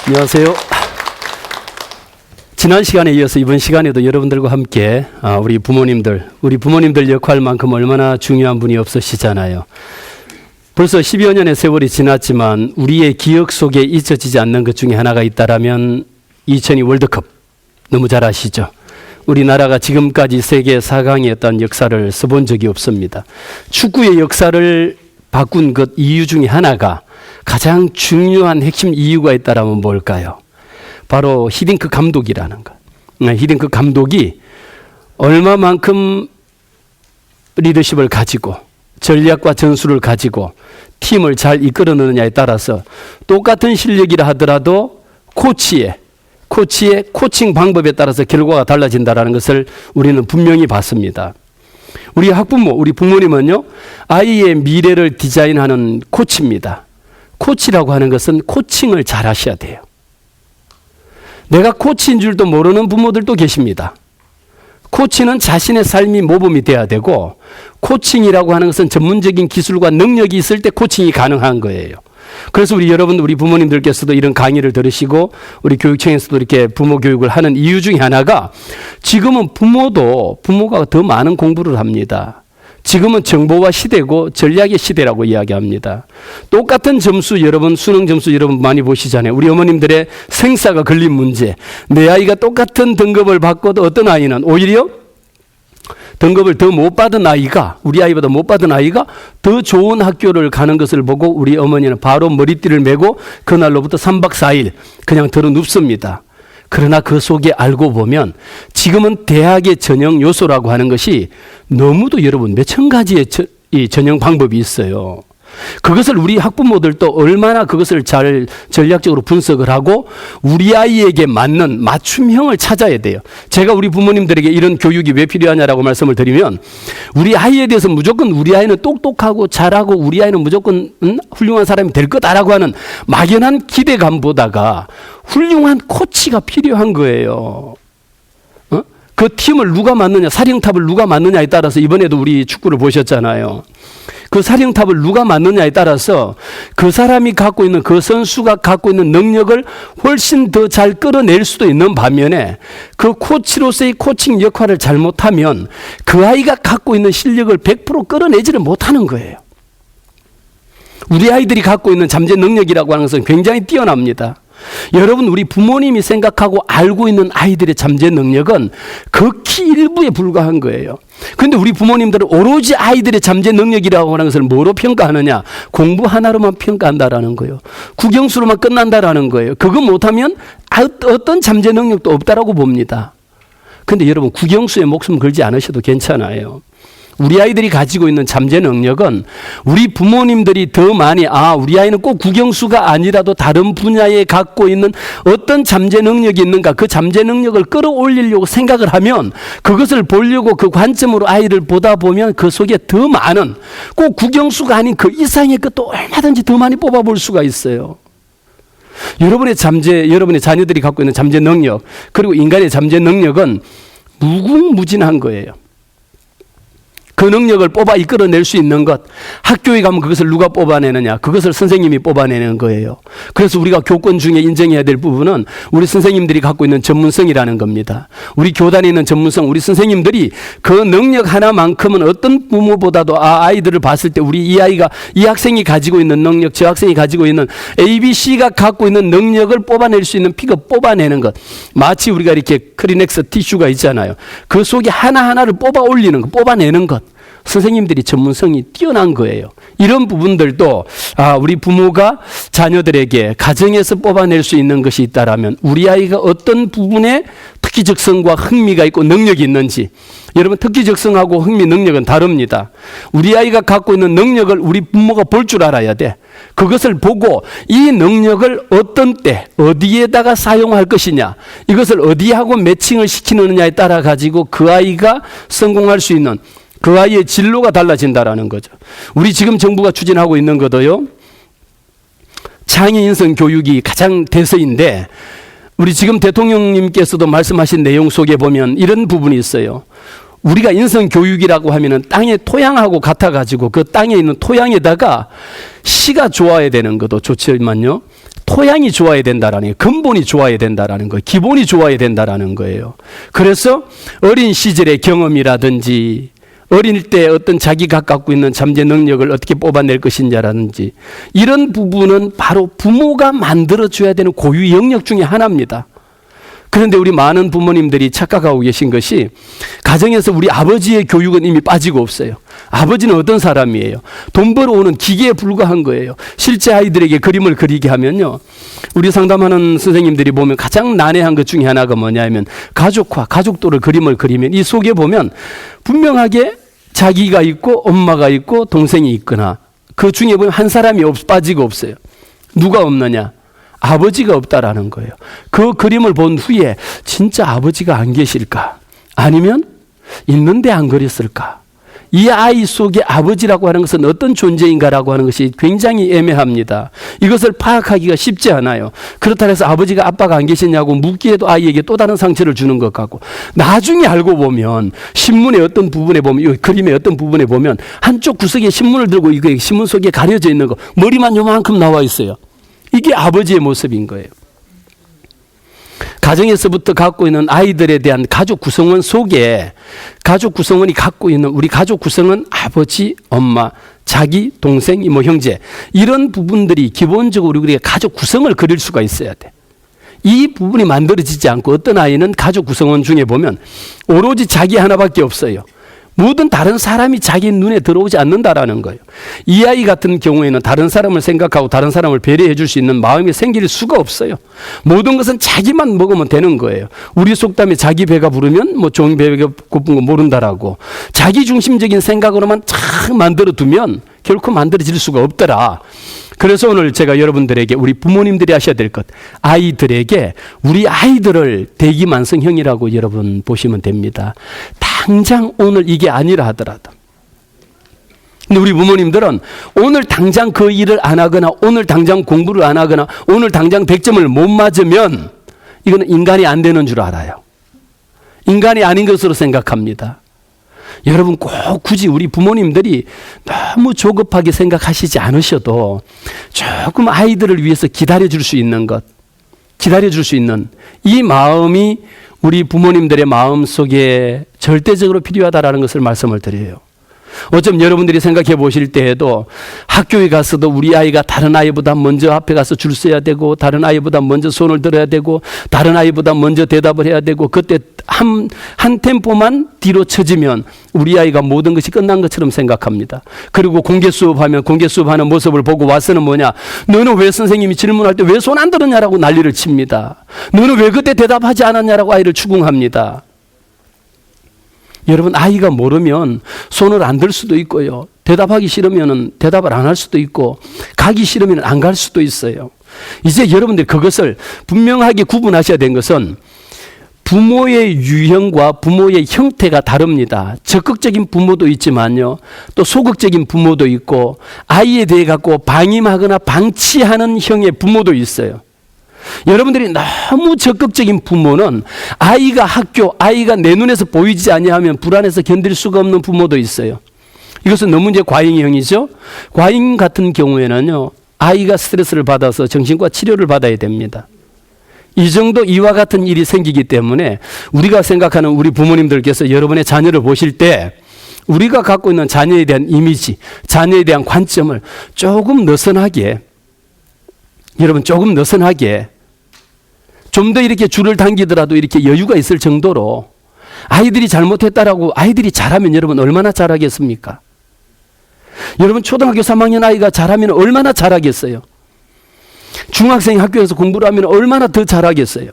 안녕하세요. 지난 시간에 이어서 이번 시간에도 여러분들과 함께 우리 부모님들 역할만큼 얼마나 중요한 분이 없으시잖아요. 벌써 10여 년의 세월이 지났지만 우리의 기억 속에 잊혀지지 않는 것 중에 하나가 있다라면 2002 월드컵 너무 잘 아시죠? 우리나라가 지금까지 세계 4강이었다는 역사를 써본 적이 없습니다. 축구의 역사를 바꾼 것 이유 중에 하나가 가장 중요한 핵심 이유가 있다라면 뭘까요? 바로 히딩크 감독이라는 것. 히딩크 감독이 얼마만큼 리더십을 가지고 전략과 전술을 가지고 팀을 잘 이끌어내느냐에 따라서 똑같은 실력이라 하더라도 코치의 코칭 방법에 따라서 결과가 달라진다는 것을 우리는 분명히 봤습니다. 우리 학부모, 우리 부모님은요, 아이의 미래를 디자인하는 코치입니다. 코치라고 하는 것은 코칭을 잘 하셔야 돼요. 내가 코치인 줄도 모르는 부모들도 계십니다. 코치는 자신의 삶이 모범이 돼야 되고, 코칭이라고 하는 것은 전문적인 기술과 능력이 있을 때 코칭이 가능한 거예요. 그래서 우리 부모님들께서도 이런 강의를 들으시고 우리 교육청에서도 이렇게 부모 교육을 하는 이유 중에 하나가, 지금은 부모가 더 많은 공부를 합니다. 지금은 정보화 시대고 전략의 시대라고 이야기합니다. 똑같은 점수, 여러분 수능 점수 여러분 많이 보시잖아요. 우리 어머님들의 생사가 걸린 문제. 내 아이가 똑같은 등급을 받고도 어떤 아이는 오히려 등급을 더 못 받은 아이가, 우리 아이보다 못 받은 아이가 더 좋은 학교를 가는 것을 보고 우리 어머니는 바로 머리띠를 메고 그날로부터 3박 4일 그냥 들어 눕습니다. 그러나 그 속에 알고 보면 지금은 대학의 전형 요소라고 하는 것이 너무도 여러분 몇천 가지의 이 전형 방법이 있어요. 그것을 우리 학부모들도 얼마나 그것을 잘 전략적으로 분석을 하고 우리 아이에게 맞는 맞춤형을 찾아야 돼요. 제가 우리 부모님들에게 이런 교육이 왜 필요하냐라고 말씀을 드리면, 우리 아이에 대해서 무조건 우리 아이는 똑똑하고 잘하고 우리 아이는 무조건 훌륭한 사람이 될 거다라고 하는 막연한 기대감보다가 훌륭한 코치가 필요한 거예요. 그 팀을 누가 맡느냐, 사령탑을 누가 맡느냐에 따라서 이번에도 우리 축구를 보셨잖아요. 그 사령탑을 누가 맡느냐에 따라서 그 사람이 갖고 있는, 그 선수가 갖고 있는 능력을 훨씬 더 잘 끌어낼 수도 있는 반면에, 그 코치로서의 코칭 역할을 잘못하면 그 아이가 갖고 있는 실력을 100% 끌어내지를 못하는 거예요. 우리 아이들이 갖고 있는 잠재 능력이라고 하는 것은 굉장히 뛰어납니다. 여러분, 우리 부모님이 생각하고 알고 있는 아이들의 잠재 능력은 극히 일부에 불과한 거예요. 그런데 우리 부모님들은 오로지 아이들의 잠재 능력이라고 하는 것을 뭐로 평가하느냐? 공부 하나로만 평가한다라는 거예요. 국영수로만 끝난다라는 거예요. 그거 못하면 어떤 잠재 능력도 없다라고 봅니다. 그런데 여러분, 국영수에 목숨 걸지 않으셔도 괜찮아요. 우리 아이들이 가지고 있는 잠재 능력은 우리 부모님들이 더 많이, 우리 아이는 꼭 국영수가 아니라도 다른 분야에 갖고 있는 어떤 잠재 능력이 있는가, 그 잠재 능력을 끌어올리려고 생각을 하면, 그것을 보려고 그 관점으로 아이를 보다 보면 그 속에 더 많은, 꼭 국영수가 아닌 그 이상의 것도 얼마든지 더 많이 뽑아볼 수가 있어요. 여러분의 자녀들이 갖고 있는 잠재 능력, 그리고 인간의 잠재 능력은 무궁무진한 거예요. 그 능력을 뽑아 이끌어낼 수 있는 것, 학교에 가면 그것을 누가 뽑아내느냐? 그것을 선생님이 뽑아내는 거예요. 그래서 우리가 교권 중에 인정해야 될 부분은 우리 선생님들이 갖고 있는 전문성이라는 겁니다. 우리 교단에 있는 전문성, 우리 선생님들이 그 능력 하나만큼은 어떤 부모보다도 아이들을 봤을 때 우리 이 학생이 가지고 있는 능력, 저 학생이 가지고 있는 ABC가 갖고 있는 능력을 뽑아낼 수 있는 픽업 뽑아내는 것. 마치 우리가 이렇게 크리넥스 티슈가 있잖아요. 그 속에 하나하나를 뽑아 올리는 것, 뽑아내는 것. 선생님들이 전문성이 뛰어난 거예요. 이런 부분들도 우리 부모가 자녀들에게 가정에서 뽑아낼 수 있는 것이 있다라면, 우리 아이가 어떤 부분에 특기적성과 흥미가 있고 능력이 있는지, 여러분 특기적성하고 흥미, 능력은 다릅니다. 우리 아이가 갖고 있는 능력을 우리 부모가 볼 줄 알아야 돼. 그것을 보고 이 능력을 어떤 때 어디에다가 사용할 것이냐, 이것을 어디하고 매칭을 시키느냐에 따라 가지고 그 아이가 성공할 수 있는, 그 아이의 진로가 달라진다라는 거죠. 우리 지금 정부가 추진하고 있는 것도요, 창의인성 교육이 가장 대세인데, 우리 지금 대통령님께서도 말씀하신 내용 속에 보면 이런 부분이 있어요. 우리가 인성 교육이라고 하면은 땅의 토양하고 같아가지고 그 땅에 있는 토양에다가 씨가 좋아야 되는 것도 좋지만요, 토양이 좋아야 된다라는 거예요. 근본이 좋아야 된다라는 거예요. 기본이 좋아야 된다라는 거예요. 그래서 어린 시절의 경험이라든지 어릴 때 어떤 자기가 갖고 있는 잠재 능력을 어떻게 뽑아낼 것인지라든지 이런 부분은 바로 부모가 만들어줘야 되는 고유 영역 중에 하나입니다. 그런데 우리 많은 부모님들이 착각하고 계신 것이 가정에서 우리 아버지의 교육은 이미 빠지고 없어요. 아버지는 어떤 사람이에요? 돈 벌어오는 기계에 불과한 거예요. 실제 아이들에게 그림을 그리게 하면요, 우리 상담하는 선생님들이 보면 가장 난해한 것 중에 하나가 뭐냐면 가족화, 가족도를 그림을 그리면 이 속에 보면 분명하게 자기가 있고 엄마가 있고 동생이 있거나 그 중에 보면 한 사람이 빠지고 없어요. 누가 없느냐? 아버지가 없다라는 거예요. 그 그림을 본 후에 진짜 아버지가 안 계실까? 아니면 있는데 안 그렸을까? 이 아이 속에 아버지라고 하는 것은 어떤 존재인가라고 하는 것이 굉장히 애매합니다. 이것을 파악하기가 쉽지 않아요. 그렇다 해서 아버지가 아빠가 안 계시냐고 묻기에도 아이에게 또 다른 상처를 주는 것 같고, 나중에 알고 보면 신문의 어떤 부분에 보면, 이 그림의 어떤 부분에 보면 한쪽 구석에 신문을 들고 이거 신문 속에 가려져 있는 거, 머리만 요만큼 나와 있어요. 이게 아버지의 모습인 거예요. 가정에서부터 갖고 있는 아이들에 대한 가족 구성원 속에 가족 구성원이 갖고 있는 우리 가족 구성은 아버지, 엄마, 자기, 동생, 이모, 형제, 이런 부분들이 기본적으로 우리가 가족 구성을 그릴 수가 있어야 돼. 이 부분이 만들어지지 않고 어떤 아이는 가족 구성원 중에 보면 오로지 자기 하나밖에 없어요. 모든 다른 사람이 자기 눈에 들어오지 않는다라는 거예요. 이 아이 같은 경우에는 다른 사람을 생각하고 다른 사람을 배려해 줄 수 있는 마음이 생길 수가 없어요. 모든 것은 자기만 먹으면 되는 거예요. 우리 속담에 자기 배가 부르면 뭐 종이 배가 고픈 거 모른다라고, 자기 중심적인 생각으로만 쫙 만들어 두면 결코 만들어질 수가 없더라. 그래서 오늘 제가 여러분들에게, 우리 부모님들이 하셔야 될 것, 아이들에게 우리 아이들을 대기만성형이라고 여러분 보시면 됩니다. 당장 오늘 이게 아니라 하더라도. 근데 우리 부모님들은 오늘 당장 그 일을 안 하거나 오늘 당장 공부를 안 하거나 오늘 당장 100점을 못 맞으면 이거는 인간이 안 되는 줄 알아요. 인간이 아닌 것으로 생각합니다. 여러분 꼭 굳이 우리 부모님들이 너무 조급하게 생각하시지 않으셔도 조금 아이들을 위해서 기다려줄 수 있는 것, 기다려줄 수 있는 이 마음이 우리 부모님들의 마음 속에 절대적으로 필요하다라는 것을 말씀을 드려요. 어쩜 여러분들이 생각해 보실 때에도 학교에 가서도 우리 아이가 다른 아이보다 먼저 앞에 가서 줄 서야 되고, 다른 아이보다 먼저 손을 들어야 되고, 다른 아이보다 먼저 대답을 해야 되고, 그때 한 템포만 뒤로 쳐지면 우리 아이가 모든 것이 끝난 것처럼 생각합니다. 그리고 공개 수업하면 공개 수업하는 모습을 보고 와서는 뭐냐, 너는 왜 선생님이 질문할 때 왜 손 안 들었냐라고 난리를 칩니다. 너는 왜 그때 대답하지 않았냐라고 아이를 추궁합니다. 여러분, 아이가 모르면 손을 안 들 수도 있고요, 대답하기 싫으면 대답을 안 할 수도 있고, 가기 싫으면 안 갈 수도 있어요. 이제 여러분들이 그것을 분명하게 구분하셔야 되는 것은 부모의 유형과 부모의 형태가 다릅니다. 적극적인 부모도 있지만요, 또 소극적인 부모도 있고, 아이에 대해 갖고 방임하거나 방치하는 형의 부모도 있어요. 여러분들이 너무 적극적인 부모는 아이가 학교, 아이가 내 눈에서 보이지 아니하면 불안해서 견딜 수가 없는 부모도 있어요. 이것은 너무 이제 과잉형이죠. 과잉 같은 경우에는요, 아이가 스트레스를 받아서 정신과 치료를 받아야 됩니다. 이 정도 이와 같은 일이 생기기 때문에 우리가 생각하는 우리 부모님들께서 여러분의 자녀를 보실 때 우리가 갖고 있는 자녀에 대한 이미지, 자녀에 대한 관점을 조금 느슨하게, 여러분 조금 느슨하게, 좀 더 이렇게 줄을 당기더라도 이렇게 여유가 있을 정도로, 아이들이 잘못했다라고 아이들이 잘하면 여러분 얼마나 잘하겠습니까? 여러분 초등학교 3학년 아이가 잘하면 얼마나 잘하겠어요? 중학생이 학교에서 공부를 하면 얼마나 더 잘하겠어요?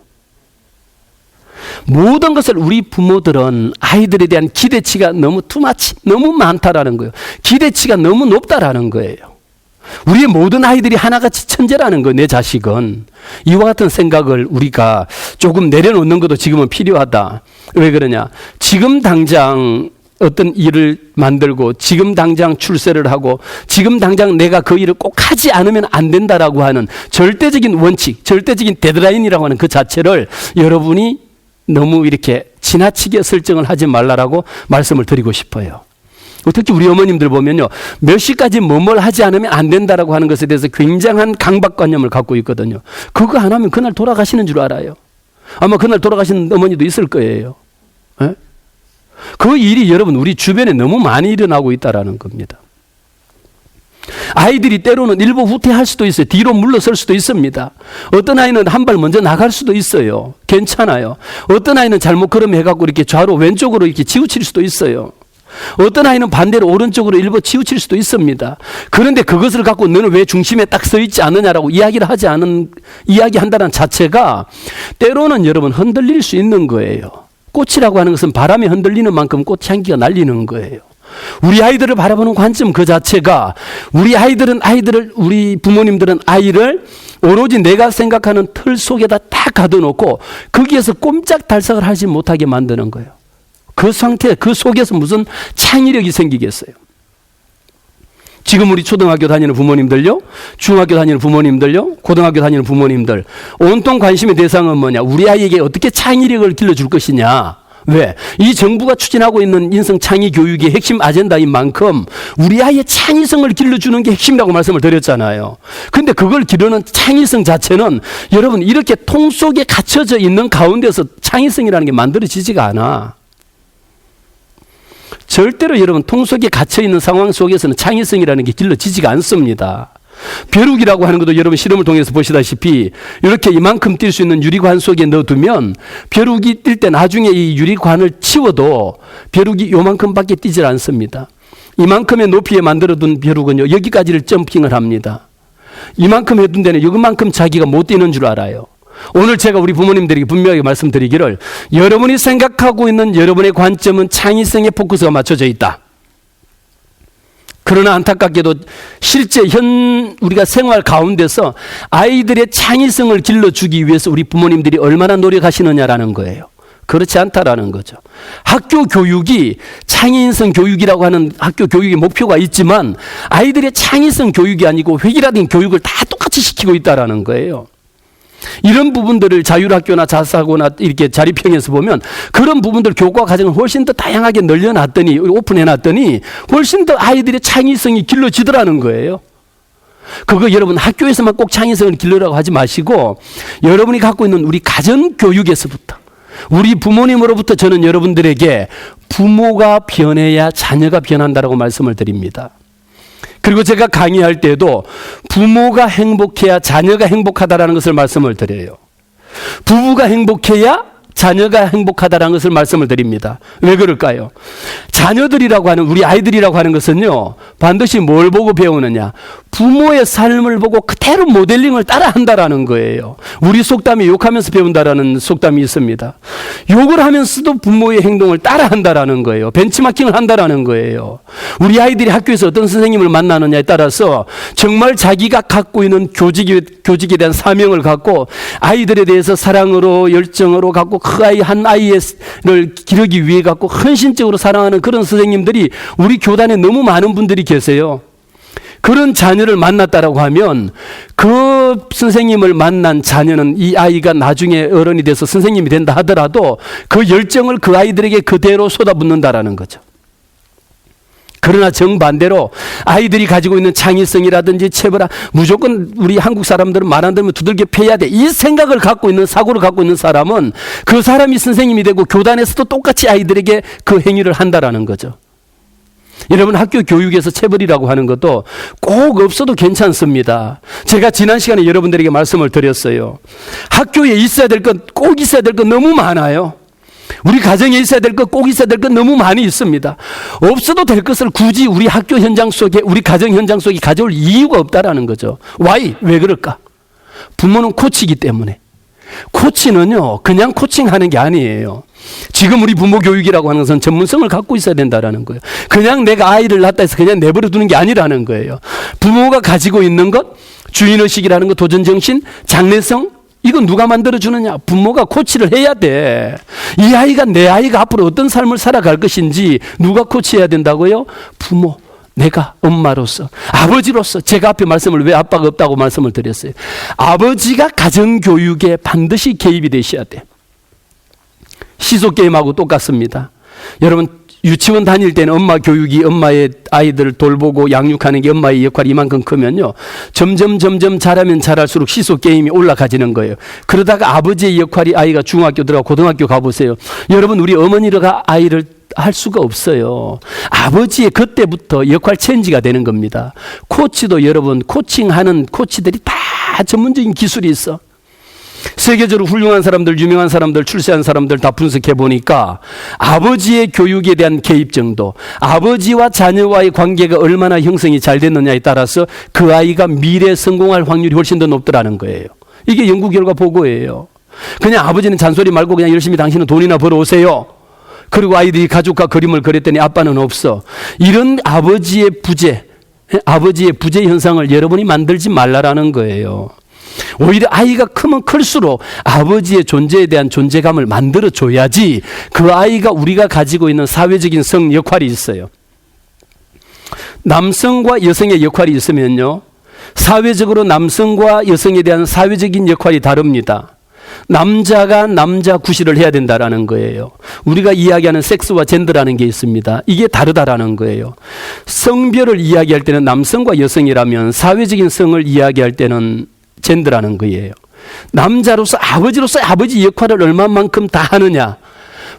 모든 것을 우리 부모들은 아이들에 대한 기대치가 너무 투마치, 너무 많다라는 거예요. 기대치가 너무 높다라는 거예요. 우리의 모든 아이들이 하나같이 천재라는 거예요. 내 자식은. 이와 같은 생각을 우리가 조금 내려놓는 것도 지금은 필요하다. 왜 그러냐? 지금 당장 어떤 일을 만들고 지금 당장 출세를 하고 지금 당장 내가 그 일을 꼭 하지 않으면 안 된다라고 하는 절대적인 원칙, 절대적인 데드라인이라고 하는 그 자체를 여러분이 너무 이렇게 지나치게 설정을 하지 말라라고 말씀을 드리고 싶어요. 특히 우리 어머님들 보면요, 몇 시까지 뭘 하지 않으면 안 된다라고 하는 것에 대해서 굉장한 강박관념을 갖고 있거든요. 그거 안 하면 그날 돌아가시는 줄 알아요. 아마 그날 돌아가시는 어머니도 있을 거예요. 네? 그 일이 여러분 우리 주변에 너무 많이 일어나고 있다라는 겁니다. 아이들이 때로는 일부 후퇴할 수도 있어요. 뒤로 물러설 수도 있습니다. 어떤 아이는 한 발 먼저 나갈 수도 있어요. 괜찮아요. 어떤 아이는 잘못 걸음해갖고 이렇게 좌로 왼쪽으로 이렇게 치우칠 수도 있어요. 어떤 아이는 반대로 오른쪽으로 일부 치우칠 수도 있습니다. 그런데 그것을 갖고 너는 왜 중심에 딱 서 있지 않느냐라고 이야기한다는 자체가 때로는 여러분 흔들릴 수 있는 거예요. 꽃이라고 하는 것은 바람에 흔들리는 만큼 꽃 향기가 날리는 거예요. 우리 아이들을 바라보는 관점 그 자체가 우리 부모님들은 아이를 오로지 내가 생각하는 틀 속에다 딱 가둬놓고 거기에서 꼼짝달싹을 하지 못하게 만드는 거예요. 그 상태, 그 속에서 무슨 창의력이 생기겠어요? 지금 우리 초등학교 다니는 부모님들요, 중학교 다니는 부모님들요, 고등학교 다니는 부모님들, 온통 관심의 대상은 뭐냐? 우리 아이에게 어떻게 창의력을 길러줄 것이냐? 왜? 이 정부가 추진하고 있는 인성 창의 교육의 핵심 아젠다인 만큼 우리 아이의 창의성을 길러주는 게 핵심이라고 말씀을 드렸잖아요. 근데 그걸 기르는 창의성 자체는 여러분 이렇게 통 속에 갇혀져 있는 가운데서 창의성이라는 게 만들어지지가 않아. 절대로 여러분 통 속에 갇혀있는 상황 속에서는 창의성이라는 게 길러지지가 않습니다. 벼룩이라고 하는 것도 여러분 실험을 통해서 보시다시피 이렇게 이만큼 뛸 수 있는 유리관 속에 넣어두면 벼룩이 뛸 때 나중에 이 유리관을 치워도 벼룩이 요만큼밖에 뛰질 않습니다. 이만큼의 높이에 만들어둔 벼룩은요 여기까지를 점핑을 합니다. 이만큼 해둔 데는 여기만큼 자기가 못 뛰는 줄 알아요. 오늘 제가 우리 부모님들에게 분명하게 말씀드리기를 여러분이 생각하고 있는 여러분의 관점은 창의성에 포커스가 맞춰져 있다. 그러나 안타깝게도 실제 우리가 생활 가운데서 아이들의 창의성을 길러주기 위해서 우리 부모님들이 얼마나 노력하시느냐라는 거예요. 그렇지 않다라는 거죠. 학교 교육이 창의성 교육이라고 하는 학교 교육의 목표가 있지만 아이들의 창의성 교육이 아니고 획일화된 교육을 다 똑같이 시키고 있다라는 거예요. 이런 부분들을 자율학교나 자사고나 이렇게 자립형에서 보면 그런 부분들 교과 과정을 훨씬 더 다양하게 늘려놨더니 오픈해놨더니 훨씬 더 아이들의 창의성이 길러지더라는 거예요. 그거 여러분 학교에서만 꼭 창의성을 길러라고 하지 마시고 여러분이 갖고 있는 우리 가정교육에서부터 우리 부모님으로부터 저는 여러분들에게 부모가 변해야 자녀가 변한다라고 말씀을 드립니다. 그리고 제가 강의할 때도 부모가 행복해야 자녀가 행복하다라는 것을 말씀을 드려요. 부부가 행복해야 자녀가 행복하다라는 것을 말씀을 드립니다. 왜 그럴까요? 자녀들이라고 하는 우리 아이들이라고 하는 것은요 반드시 뭘 보고 배우느냐? 부모의 삶을 보고 그대로 모델링을 따라한다라는 거예요. 우리 속담이 욕하면서 배운다라는 속담이 있습니다. 욕을 하면서도 부모의 행동을 따라한다라는 거예요. 벤치마킹을 한다라는 거예요. 우리 아이들이 학교에서 어떤 선생님을 만나느냐에 따라서 정말 자기가 갖고 있는 교직에 대한 사명을 갖고 아이들에 대해서 사랑으로 열정으로 갖고 그 아이 한 아이를 기르기 위해 갖고 헌신적으로 사랑하는 그런 선생님들이 우리 교단에 너무 많은 분들이 계세요. 그런 자녀를 만났다라고 하면 그 선생님을 만난 자녀는 이 아이가 나중에 어른이 돼서 선생님이 된다 하더라도 그 열정을 그 아이들에게 그대로 쏟아붓는다라는 거죠. 그러나 정반대로 아이들이 가지고 있는 창의성이라든지 체벌아 무조건 우리 한국 사람들은 말 안 들으면 두들겨 패야 돼. 이 생각을 갖고 있는 사고를 갖고 있는 사람은 그 사람이 선생님이 되고 교단에서도 똑같이 아이들에게 그 행위를 한다라는 거죠. 여러분 학교 교육에서 체벌이라고 하는 것도 꼭 없어도 괜찮습니다. 제가 지난 시간에 여러분들에게 말씀을 드렸어요. 학교에 있어야 될 것, 꼭 있어야 될 것 너무 많아요. 우리 가정에 있어야 될 것, 꼭 있어야 될 것 너무 많이 있습니다. 없어도 될 것을 굳이 우리 학교 현장 속에, 우리 가정 현장 속에 가져올 이유가 없다라는 거죠. Why? 왜 그럴까? 부모는 코치이기 때문에. 코치는요, 그냥 코칭하는 게 아니에요. 지금 우리 부모 교육이라고 하는 것은 전문성을 갖고 있어야 된다라는 거예요. 그냥 내가 아이를 낳았다 해서 그냥 내버려 두는 게 아니라는 거예요. 부모가 가지고 있는 것, 주인의식이라는 것, 도전정신, 장래성, 이건 누가 만들어주느냐? 부모가 코치를 해야 돼. 이 아이가, 내 아이가 앞으로 어떤 삶을 살아갈 것인지 누가 코치해야 된다고요? 부모. 내가 엄마로서, 아버지로서. 제가 앞에 말씀을 왜 아빠가 없다고 말씀을 드렸어요? 아버지가 가정교육에 반드시 개입이 되셔야 돼. 시소게임하고 똑같습니다. 여러분, 유치원 다닐 때는 엄마 교육이, 엄마의 아이들을 돌보고 양육하는 게 엄마의 역할이 이만큼 크면요, 점점 자라면 자랄수록 시소게임이 올라가지는 거예요. 그러다가 아버지의 역할이, 아이가 중학교 들어가 고등학교 가보세요. 여러분, 우리 어머니가 아이를 할 수가 없어요. 아버지의 그때부터 역할 체인지가 되는 겁니다. 코치도 여러분, 코칭하는 코치들이 다 전문적인 기술이 있어. 세계적으로 훌륭한 사람들, 유명한 사람들, 출세한 사람들 다 분석해 보니까 아버지의 교육에 대한 개입 정도, 아버지와 자녀와의 관계가 얼마나 형성이 잘 됐느냐에 따라서 그 아이가 미래에 성공할 확률이 훨씬 더 높더라는 거예요. 이게 연구 결과 보고예요. 그냥 아버지는 잔소리 말고 그냥 열심히 당신은 돈이나 벌어오세요. 그리고 아이들이 가족과 그림을 그렸더니 아빠는 없어. 이런 아버지의 부재 현상을 여러분이 만들지 말라라는 거예요. 오히려 아이가 크면 클수록 아버지의 존재에 대한 존재감을 만들어줘야지 그 아이가 우리가 가지고 있는 사회적인 성 역할이 있어요. 남성과 여성의 역할이 있으면요, 사회적으로 남성과 여성에 대한 사회적인 역할이 다릅니다. 남자가 남자 구실을 해야 된다라는 거예요. 우리가 이야기하는 섹스와 젠더라는 게 있습니다. 이게 다르다라는 거예요. 성별을 이야기할 때는 남성과 여성이라면 사회적인 성을 이야기할 때는 젠더라는 거예요. 남자로서 아버지로서의 아버지 역할을 얼마만큼 다 하느냐.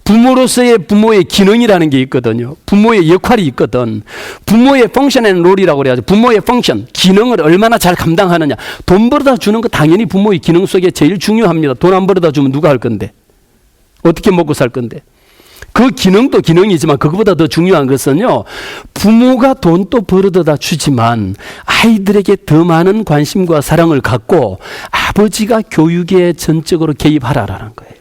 부모로서의 부모의 기능이라는 게 있거든요. 부모의 역할이 있거든. 부모의 펑션 앤 롤이라고 그래야죠. 부모의 펑션, 기능을 얼마나 잘 감당하느냐. 돈 벌어다 주는 거 당연히 부모의 기능 속에 제일 중요합니다. 돈 안 벌어다 주면 누가 할 건데? 어떻게 먹고 살 건데? 그 기능도 기능이지만 그것보다 더 중요한 것은요, 부모가 돈도 벌어다 주지만 아이들에게 더 많은 관심과 사랑을 갖고 아버지가 교육에 전적으로 개입하라라는 거예요.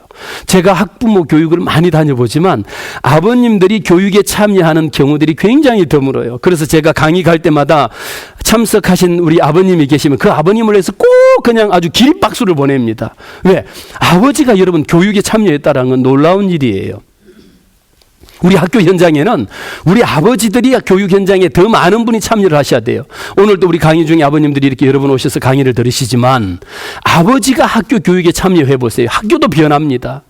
제가 학부모 교육을 많이 다녀보지만 아버님들이 교육에 참여하는 경우들이 굉장히 드물어요. 그래서 제가 강의 갈 때마다 참석하신 우리 아버님이 계시면 그 아버님을 위해서 꼭 그냥 아주 기립박수를 보냅니다. 왜? 아버지가 여러분 교육에 참여했다는 건 놀라운 일이에요. 우리 학교 현장에는 우리 아버지들이 교육 현장에 더 많은 분이 참여를 하셔야 돼요. 오늘도 우리 강의 중에 아버님들이 이렇게 여러 분 오셔서 강의를 들으시지만 아버지가 학교 교육에 참여해 보세요. 학교도 변합니다.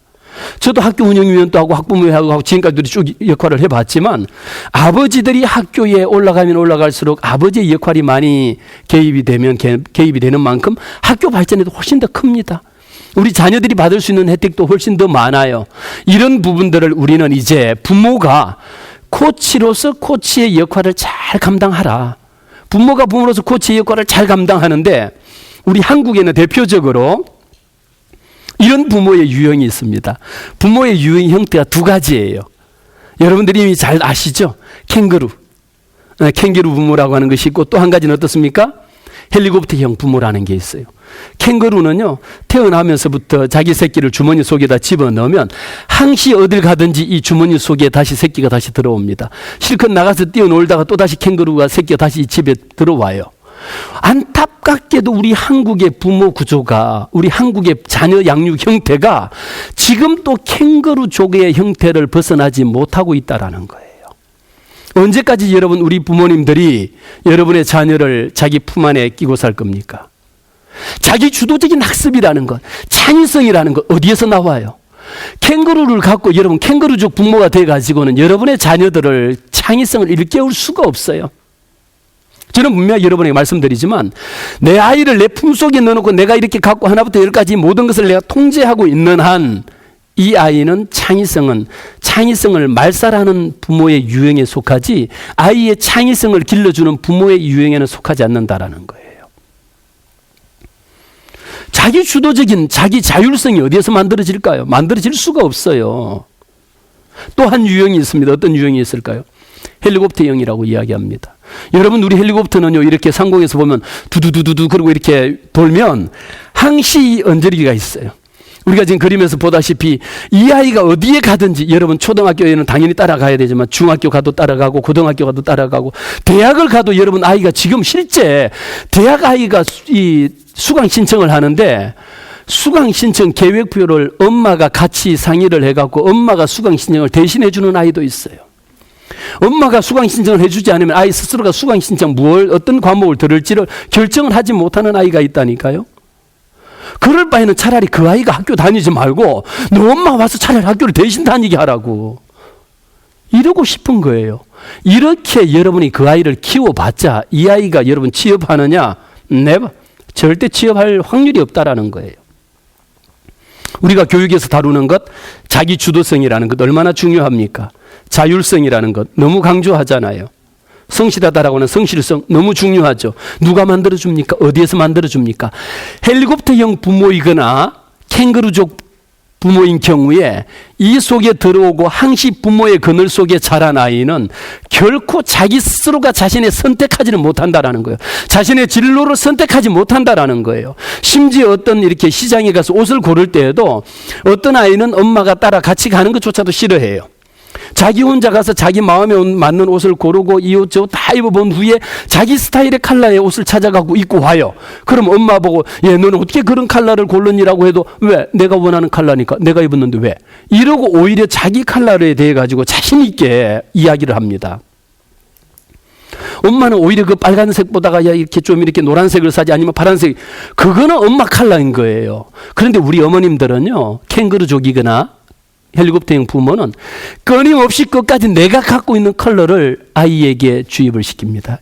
저도 학교 운영위원도 하고 학부모회하고 지금까지도 쭉 역할을 해봤지만 아버지들이 학교에 올라가면 올라갈수록 아버지의 역할이 많이 개입이 되는 만큼 학교 발전에도 훨씬 더 큽니다. 우리 자녀들이 받을 수 있는 혜택도 훨씬 더 많아요. 이런 부분들을 우리는 이제 부모가 코치로서 코치의 역할을 잘 감당하라. 부모가 부모로서 코치의 역할을 잘 감당하는데 우리 한국에는 대표적으로 이런 부모의 유형이 있습니다. 부모의 유형 형태가 두 가지예요. 여러분들이 이미 잘 아시죠? 캥거루 부모라고 하는 것이 있고 또 한 가지는 어떻습니까? 헬리콥터형 부모라는 게 있어요. 캥거루는요, 태어나면서부터 자기 새끼를 주머니 속에다 집어넣으면 항시 어딜 가든지 이 주머니 속에 다시 새끼가 다시 들어옵니다. 실컷 나가서 뛰어놀다가 또 다시 캥거루가 새끼가 다시 집에 들어와요. 안타깝게도 우리 한국의 부모 구조가, 우리 한국의 자녀 양육 형태가 지금 또 캥거루족의 형태를 벗어나지 못하고 있다라는 거예요. 언제까지 여러분, 우리 부모님들이 여러분의 자녀를 자기 품 안에 끼고 살 겁니까? 자기 주도적인 학습이라는 것, 창의성이라는 것 어디에서 나와요? 캥거루를 갖고 여러분 캥거루족 부모가 돼가지고는 여러분의 자녀들을 창의성을 일깨울 수가 없어요. 저는 분명히 여러분에게 말씀드리지만 내 아이를 내 품속에 넣어놓고 내가 이렇게 갖고 하나부터 열까지 모든 것을 내가 통제하고 있는 한 이 아이는 창의성을 말살하는 부모의 유형에 속하지 아이의 창의성을 길러주는 부모의 유형에는 속하지 않는다라는 거예요. 자기 주도적인 자기 자율성이 어디에서 만들어질까요? 만들어질 수가 없어요. 또 한 유형이 있습니다. 어떤 유형이 있을까요? 헬리콥터형이라고 이야기합니다. 여러분, 우리 헬리콥터는요, 이렇게 상공에서 보면 두두두두두 그러고 이렇게 돌면 항시 언저리가 있어요. 우리가 지금 그림에서 보다시피 이 아이가 어디에 가든지, 여러분 초등학교에는 당연히 따라가야 되지만 중학교 가도 따라가고 고등학교 가도 따라가고 대학을 가도 여러분 아이가 지금 실제 대학 아이가 이 수강 신청을 하는데 수강 신청 계획표를 엄마가 같이 상의를 해갖고 엄마가 수강 신청을 대신해 주는 아이도 있어요. 엄마가 수강 신청을 해주지 않으면 아이 스스로가 수강 신청 어떤 과목을 들을지를 결정을 하지 못하는 아이가 있다니까요. 그럴 바에는 차라리 그 아이가 학교 다니지 말고 너 엄마 와서 차라리 학교를 대신 다니게 하라고 이러고 싶은 거예요. 이렇게 여러분이 그 아이를 키워봤자 이 아이가 여러분 취업하느냐? 네버. 절대 취업할 확률이 없다라는 거예요. 우리가 교육에서 다루는 것, 자기 주도성이라는 것 얼마나 중요합니까? 자율성이라는 것 너무 강조하잖아요. 성실하다라고 하는 성실성 너무 중요하죠. 누가 만들어줍니까? 어디에서 만들어줍니까? 헬리콥터형 부모이거나 캥거루족 부모인 경우에 이 속에 들어오고 항시 부모의 그늘 속에 자란 아이는 결코 자기 스스로가 자신의 선택하지는 못한다라는 거예요. 자신의 진로를 선택하지 못한다라는 거예요. 심지어 어떤 이렇게 시장에 가서 옷을 고를 때에도 어떤 아이는 엄마가 따라 같이 가는 것조차도 싫어해요. 자기 혼자 가서 자기 마음에 맞는 옷을 고르고 이 옷 저 옷 다 입어본 후에 자기 스타일의 컬러의 옷을 찾아가고 입고 와요. 그럼 엄마 보고 너는 어떻게 그런 컬러를 고르니라고 해도 왜? 내가 원하는 컬러니까 내가 입었는데 왜? 이러고 오히려 자기 컬러에 대해 가지고 자신 있게 이야기를 합니다. 엄마는 오히려 그 빨간색보다가 이렇게 좀 이렇게 노란색을 사지 아니면 파란색 그거는 엄마 컬러인 거예요. 그런데 우리 어머님들은요 캥거루족이거나 헬리콥터형 부모는 끊임없이 끝까지 내가 갖고 있는 컬러를 아이에게 주입을 시킵니다.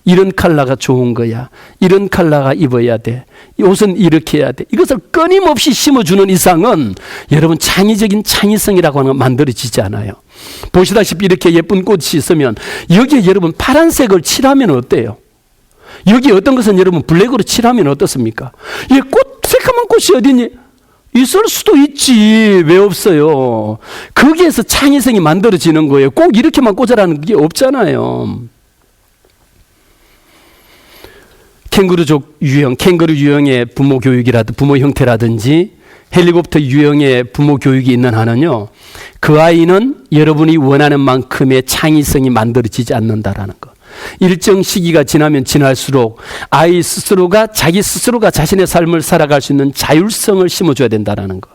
이런 컬러가 좋은 거야. 이런 컬러가 입어야 돼. 이 옷은 이렇게 해야 돼. 이것을 끊임없이 심어주는 이상은 여러분 창의적인 창의성이라고 하는 건 만들어지지 않아요. 보시다시피 이렇게 예쁜 꽃이 있으면 여기에 여러분 파란색을 칠하면 어때요? 여기 어떤 것은 여러분 블랙으로 칠하면 어떻습니까? 새까만 꽃이 어디니? 있을 수도 있지. 왜 없어요? 거기에서 창의성이 만들어지는 거예요. 꼭 이렇게만 꽂아라는 게 없잖아요. 캥거루족 유형, 캥거루 유형의 부모 교육이라든지 부모 형태라든지 헬리콥터 유형의 부모 교육이 있는 한은요. 그 아이는 여러분이 원하는 만큼의 창의성이 만들어지지 않는다라는 거. 일정 시기가 지나면 지날수록 아이 스스로가 자기 스스로가 자신의 삶을 살아갈 수 있는 자율성을 심어줘야 된다는 거.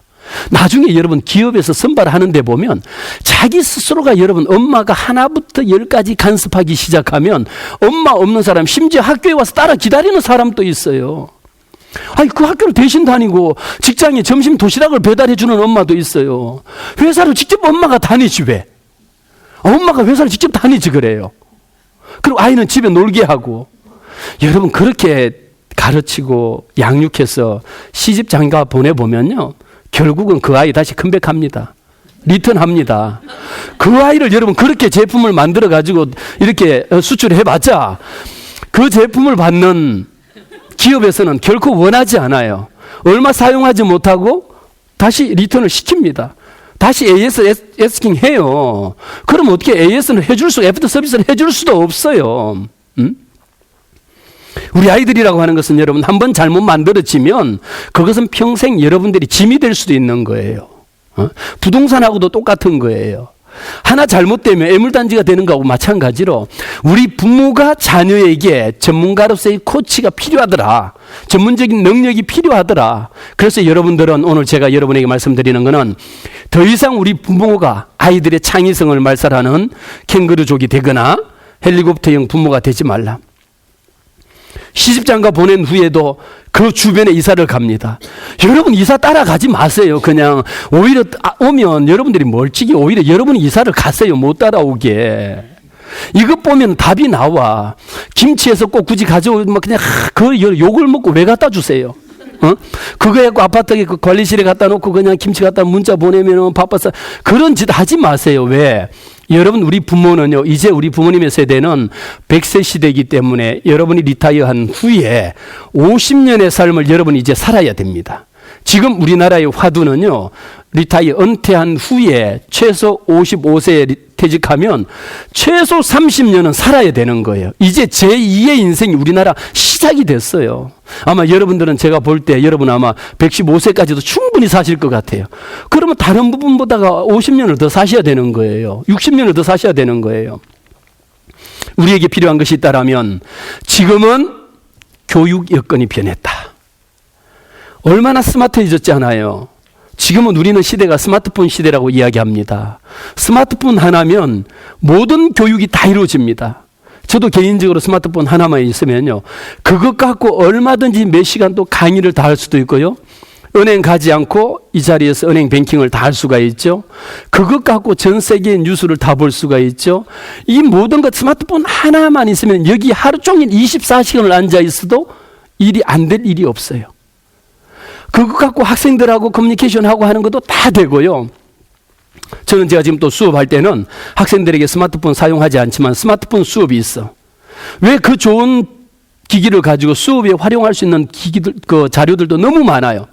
나중에 여러분 기업에서 선발하는 데 보면 자기 스스로가 여러분 엄마가 하나부터 10까지 간섭하기 시작하면 엄마 없는 사람 심지어 학교에 와서 따라 기다리는 사람도 있어요. 그 학교를 대신 다니고 직장에 점심 도시락을 배달해 주는 엄마도 있어요. 회사를 직접 엄마가 다니지 왜? 엄마가 회사를 직접 다니지 그래요. 그리고 아이는 집에 놀게 하고 여러분 그렇게 가르치고 양육해서 시집 장가 보내보면요 결국은 그 아이 다시 컴백합니다. 리턴합니다. 그 아이를 여러분 그렇게 제품을 만들어 가지고 이렇게 수출해봤자 그 제품을 받는 기업에서는 결코 원하지 않아요. 얼마 사용하지 못하고 다시 리턴을 시킵니다. 다시 AS 에스킹 해요. 그럼 어떻게 AS는 해줄 수, 애프터 서비스를 해줄 수도 없어요. 우리 아이들이라고 하는 것은 여러분 한번 잘못 만들어지면 그것은 평생 여러분들이 짐이 될 수도 있는 거예요. 부동산하고도 똑같은 거예요. 하나 잘못되면 애물단지가 되는 거하고 마찬가지로 우리 부모가 자녀에게 전문가로서의 코치가 필요하더라. 전문적인 능력이 필요하더라. 그래서 여러분들은 오늘 제가 여러분에게 말씀드리는 것은 더 이상 우리 부모가 아이들의 창의성을 말살하는 캥거루족이 되거나 헬리콥터형 부모가 되지 말라. 시집장가 보낸 후에도 그 주변에 이사를 갑니다. 여러분 이사 따라가지 마세요. 그냥 오히려 오면 여러분들이 멀찍이 오히려 여러분이 이사를 가세요. 못 따라오게. 이것 보면 답이 나와. 김치에서 꼭 굳이 가져오면 그냥 그 욕을 먹고 왜 갖다 주세요? 그거 해갖고 아파트에 그 관리실에 갖다 놓고 그냥 김치 갖다 문자 보내면 바빠서 그런 짓 하지 마세요. 왜? 여러분 우리 부모는요 이제 우리 부모님의 세대는 100세 시대이기 때문에 여러분이 리타이어한 후에 50년의 삶을 여러분이 이제 살아야 됩니다. 지금 우리나라의 화두는요 리타이어 은퇴한 후에 최소 55세에 퇴직하면 최소 30년은 살아야 되는 거예요. 이제 제2의 인생이 우리나라 시작이 됐어요. 아마 여러분들은 제가 볼 때 여러분 아마 115세까지도 충분히 사실 것 같아요. 그러면 다른 부분보다가 50년을 더 사셔야 되는 거예요. 60년을 더 사셔야 되는 거예요. 우리에게 필요한 것이 있다라면 지금은 교육 여건이 변했다. 얼마나 스마트해졌잖아요. 지금은 우리는 시대가 스마트폰 시대라고 이야기합니다. 스마트폰 하나면 모든 교육이 다 이루어집니다. 저도 개인적으로 스마트폰 하나만 있으면요, 그것 갖고 얼마든지 몇 시간 또 강의를 다 할 수도 있고요, 은행 가지 않고 이 자리에서 은행 뱅킹을 다 할 수가 있죠. 그것 갖고 전 세계의 뉴스를 다 볼 수가 있죠. 이 모든 것 스마트폰 하나만 있으면 여기 하루 종일 24시간을 앉아 있어도 일이 안 될 일이 없어요. 그것 갖고 학생들하고 커뮤니케이션하고 하는 것도 다 되고요. 저는 제가 지금 또 수업할 때는 학생들에게 스마트폰 사용하지 않지만 스마트폰 수업이 있어. 왜 그 좋은 기기를 가지고 수업에 활용할 수 있는 기기들, 그 자료들도 너무 많아요.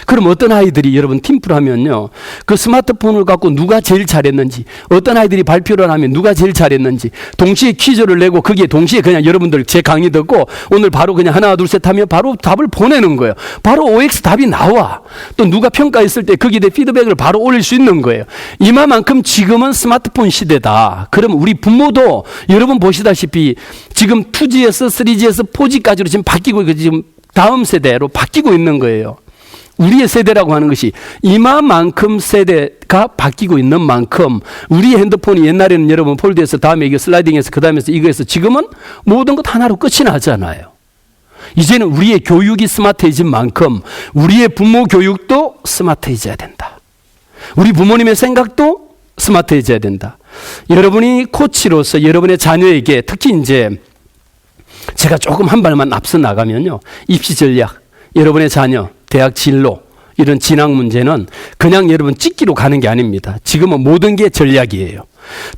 그럼 어떤 아이들이 여러분 팀플 하면요, 그 스마트폰을 갖고 누가 제일 잘했는지, 어떤 아이들이 발표를 하면 누가 제일 잘했는지, 동시에 퀴즈를 내고 거기에 동시에 그냥 여러분들 제 강의 듣고 오늘 바로 그냥 하나 둘 셋 하면 바로 답을 보내는 거예요. 바로 OX 답이 나와. 또 누가 평가했을 때 거기에 대해 피드백을 바로 올릴 수 있는 거예요. 이만큼 지금은 스마트폰 시대다. 그럼 우리 부모도 여러분 보시다시피 지금 2G에서 3G에서 4G까지로 지금 바뀌고, 지금 다음 세대로 바뀌고 있는 거예요. 우리의 세대라고 하는 것이 이만큼 세대가 바뀌고 있는 만큼 우리 핸드폰이 옛날에는 여러분 폴드에서 다음에 이게 슬라이딩해서 그 다음에서 이거에서 지금은 모든 것 하나로 끝이 나잖아요. 이제는 우리의 교육이 스마트해진 만큼 우리의 부모 교육도 스마트해져야 된다. 우리 부모님의 생각도 스마트해져야 된다. 여러분이 코치로서 여러분의 자녀에게 특히 이제 제가 조금 한 발만 앞서 나가면요, 입시 전략, 여러분의 자녀, 대학 진로, 이런 진학 문제는 그냥 여러분 찍기로 가는 게 아닙니다. 지금은 모든 게 전략이에요.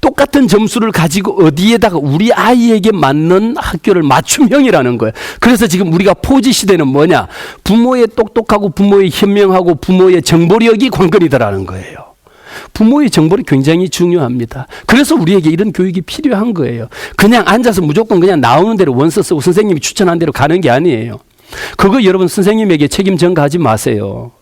똑같은 점수를 가지고 어디에다가 우리 아이에게 맞는 학교를 맞춤형이라는 거예요. 그래서 지금 우리가 포지 시대는 뭐냐? 부모의 똑똑하고 부모의 현명하고 부모의 정보력이 관건이더라는 거예요. 부모의 정보력이 굉장히 중요합니다. 그래서 우리에게 이런 교육이 필요한 거예요. 그냥 앉아서 무조건 그냥 나오는 대로 원서 쓰고 선생님이 추천한 대로 가는 게 아니에요. 그거 여러분 선생님에게 책임 전가하지 마세요.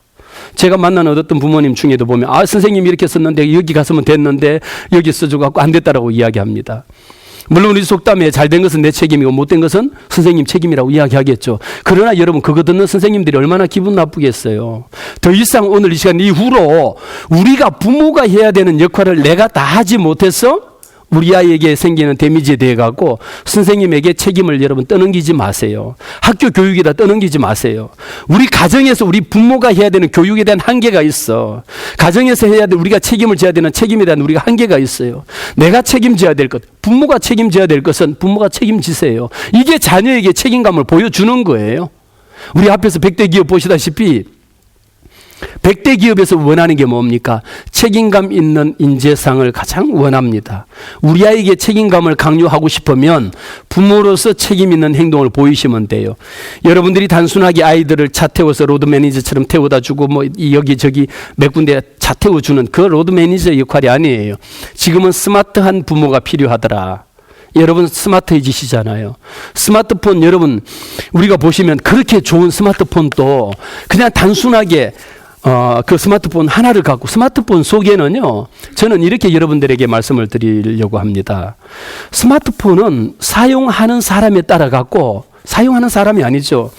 제가 만난 어떤 부모님 중에도 보면 선생님이 이렇게 썼는데 여기 갔으면 됐는데 여기 써줘갖고 안 됐다라고 이야기합니다. 물론 우리 속담에 잘된 것은 내 책임이고 못된 것은 선생님 책임이라고 이야기하겠죠. 그러나 여러분 그거 듣는 선생님들이 얼마나 기분 나쁘겠어요. 더 이상 오늘 이 시간 이후로 우리가 부모가 해야 되는 역할을 내가 다 하지 못해서 우리 아이에게 생기는 데미지에 대해 갖고 선생님에게 책임을 여러분 떠넘기지 마세요. 학교 교육에다 떠넘기지 마세요. 우리 가정에서 우리 부모가 해야 되는 교육에 대한 한계가 있어. 가정에서 해야 될 우리가 책임을 져야 되는 책임에 대한 우리가 한계가 있어요. 내가 책임져야 될 것, 부모가 책임져야 될 것은 부모가 책임지세요. 이게 자녀에게 책임감을 보여주는 거예요. 우리 앞에서 100대 기업 보시다시피 100대 기업에서 원하는 게 뭡니까? 책임감 있는 인재상을 가장 원합니다. 우리 아이에게 책임감을 강요하고 싶으면 부모로서 책임 있는 행동을 보이시면 돼요. 여러분들이 단순하게 아이들을 차 태워서 로드 매니저처럼 태워다 주고 뭐 여기저기 몇 군데 차 태워주는 그 로드 매니저 역할이 아니에요. 지금은 스마트한 부모가 필요하더라. 여러분 스마트해지시잖아요. 스마트폰 여러분 우리가 보시면 그렇게 좋은 스마트폰도 그냥 단순하게 그 스마트폰 하나를 갖고 스마트폰 속에는요, 저는 이렇게 여러분들에게 말씀을 드리려고 합니다. 스마트폰은 사용하는 사람에 따라 갖고 사용하는 사람이 아니죠.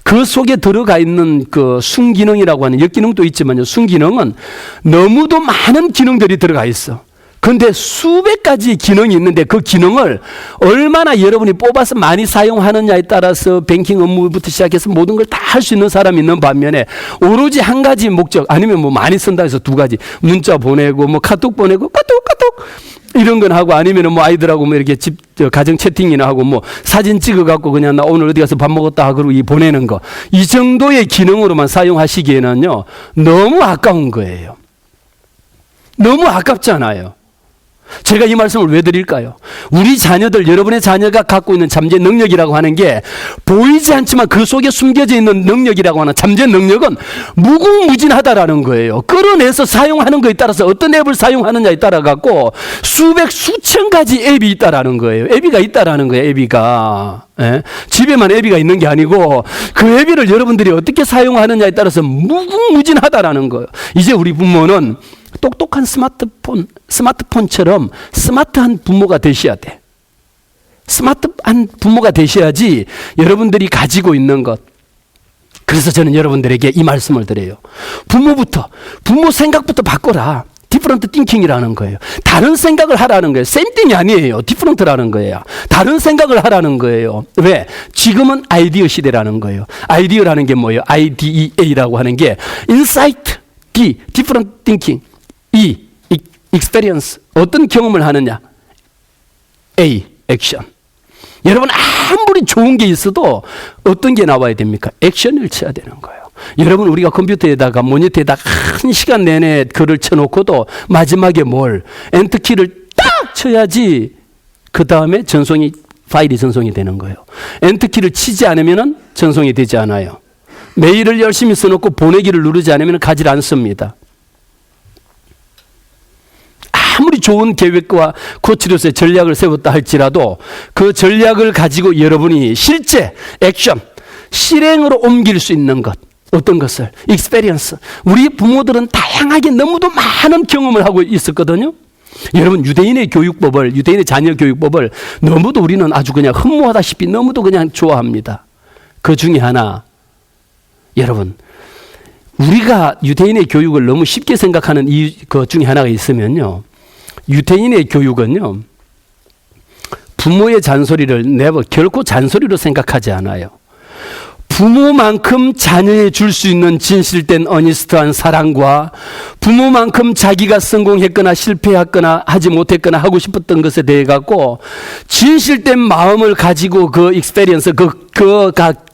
그 속에 들어가 있는 그 순기능이라고 하는 역기능도 있지만요, 순기능은 너무도 많은 기능들이 들어가 있어. 그런데 수백 가지 기능이 있는데 그 기능을 얼마나 여러분이 뽑아서 많이 사용하느냐에 따라서 뱅킹 업무부터 시작해서 모든 걸 다 할 수 있는 사람이 있는 반면에 오로지 한 가지 목적 아니면 뭐 많이 쓴다 해서 두 가지 문자 보내고 뭐 카톡 보내고 카톡 이런 건 하고 아니면 뭐 아이들하고 뭐 이렇게 가정 채팅이나 하고 뭐 사진 찍어 갖고 그냥 나 오늘 어디 가서 밥 먹었다 하고 이 보내는 거 이 정도의 기능으로만 사용하시기에는요 너무 아까운 거예요. 너무 아깝잖아요. 제가 이 말씀을 왜 드릴까요? 우리 자녀들, 여러분의 자녀가 갖고 있는 잠재 능력이라고 하는 게 보이지 않지만 그 속에 숨겨져 있는 능력이라고 하는 잠재 능력은 무궁무진하다라는 거예요. 끌어내서 사용하는 거에 따라서 어떤 앱을 사용하느냐에 따라 갖고 수백, 수천 가지 앱이 있다라는 거예요. 애비가 있다라는 거예요. 애비가. 예? 집에만 애비가 있는 게 아니고 그 애비를 여러분들이 어떻게 사용하느냐에 따라서 무궁무진하다라는 거예요. 이제 우리 부모는 똑똑한 스마트폰처럼 스마트한 부모가 되셔야 돼. 스마트한 부모가 되셔야지 여러분들이 가지고 있는 것, 그래서 저는 여러분들에게 이 말씀을 드려요. 부모 생각부터 바꿔라. 디퍼런트 띵킹이라는 거예요. 다른 생각을 하라는 거예요. same thing이 아니에요. 디퍼런트라는 거예요. 다른 생각을 하라는 거예요. 왜? 지금은 아이디어 시대라는 거예요. 아이디어라는 게 뭐예요? IDEA라고 하는 게 insight, D, different thinking, E, experience. 어떤 경험을 하느냐? A, action. 여러분 아무리 좋은 게 있어도 어떤 게 나와야 됩니까? 액션을 쳐야 되는 거예요. 여러분 우리가 컴퓨터에다가 모니터에다가 한 시간 내내 글을 쳐놓고도 마지막에 엔터키를 딱 쳐야지 그 다음에 파일이 전송이 되는 거예요. 엔터키를 치지 않으면 전송이 되지 않아요. 메일을 열심히 써놓고 보내기를 누르지 않으면 가지 않습니다. 아무리 좋은 계획과 코치로서의 전략을 세웠다 할지라도 그 전략을 가지고 여러분이 실제 액션, 실행으로 옮길 수 있는 것, 어떤 것을, 익스페리언스. 우리 부모들은 다양하게 너무도 많은 경험을 하고 있었거든요. 여러분 유대인의 자녀 교육법을 너무도 우리는 아주 그냥 흠모하다시피 너무도 그냥 좋아합니다. 그 중에 하나, 여러분 우리가 유대인의 교육을 너무 쉽게 생각하는 그 중에 하나가 있으면요, 유대인의 교육은요 부모의 잔소리를 결코 잔소리로 생각하지 않아요. 부모만큼 자녀에 줄 수 있는 진실된 어니스트한 사랑과 부모만큼 자기가 성공했거나 실패했거나 하지 못했거나 하고 싶었던 것에 대해 갖고 진실된 마음을 가지고 그 익스페리언스,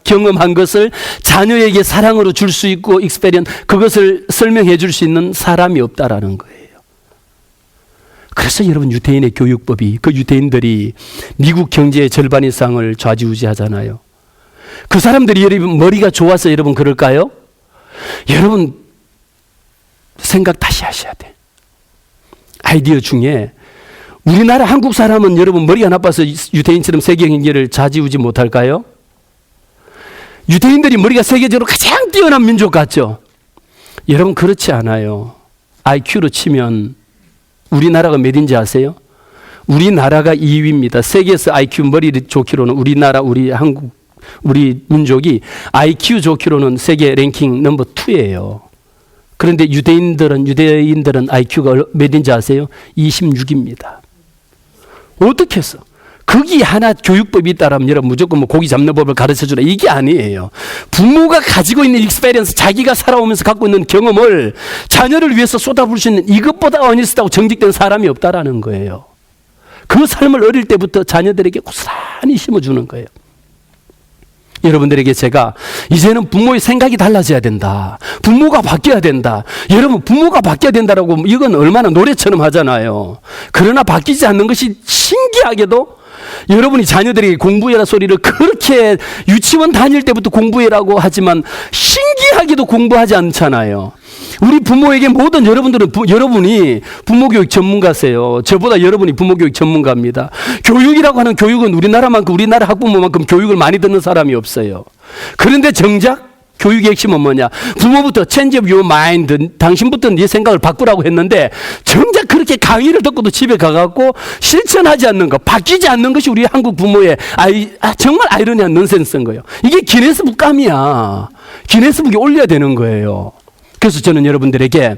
경험한 것을 자녀에게 사랑으로 줄 수 있고 그것을 설명해 줄 수 있는 사람이 없다라는 거예요. 그래서 여러분 유대인의 교육법이, 그 유대인들이 미국 경제의 절반 이상을 좌지우지하잖아요. 그 사람들이 여러분 머리가 좋아서 여러분 그럴까요? 여러분 생각 다시 하셔야 돼. 아이디어 중에 우리나라 한국 사람은 여러분 머리가 나빠서 유대인처럼 세계 경제를 좌지우지 못할까요? 유대인들이 머리가 세계적으로 가장 뛰어난 민족 같죠? 여러분 그렇지 않아요. IQ로 치면 우리나라가 몇인지 아세요? 우리나라가 2위입니다. 세계에서 IQ 머리 좋기로는 우리 민족이 IQ 좋기로는 세계 랭킹 넘버 2예요. 그런데 유대인들은 IQ가 몇인지 아세요? 26입니다. 어떻게 해서? 거기 하나 교육법이 있다라면 여러분 무조건 고기 잡는 법을 가르쳐주라, 이게 아니에요. 부모가 가지고 있는 익스페리언스, 자기가 살아오면서 갖고 있는 경험을 자녀를 위해서 쏟아부을 수 있는 이것보다 어니스트하고 정직된 사람이 없다라는 거예요. 그 삶을 어릴 때부터 자녀들에게 고스란히 심어주는 거예요. 여러분들에게 제가 이제는 부모의 생각이 달라져야 된다. 부모가 바뀌어야 된다. 여러분 부모가 바뀌어야 된다라고 이건 얼마나 노래처럼 하잖아요. 그러나 바뀌지 않는 것이 신기하게도 여러분이 자녀들에게 공부해라 소리를 그렇게 유치원 다닐 때부터 공부해라고 하지만 신기하게도 공부하지 않잖아요. 우리 부모에게 모든 여러분이 부모교육 전문가세요. 저보다 여러분이 부모교육 전문가입니다. 교육이라고 하는 교육은 우리나라 학부모만큼 교육을 많이 듣는 사람이 없어요. 그런데 정작 교육의 핵심은 뭐냐? 부모부터 change of your mind, 당신부터 네 생각을 바꾸라고 했는데 정작 그렇게 강의를 듣고도 집에 가갖고 실천하지 않는 것, 바뀌지 않는 것이 우리 한국 부모의 정말 아이러니한 넌센스인 거예요. 이게 기네스북감이야. 기네스북에 올려야 되는 거예요. 그래서 저는 여러분들에게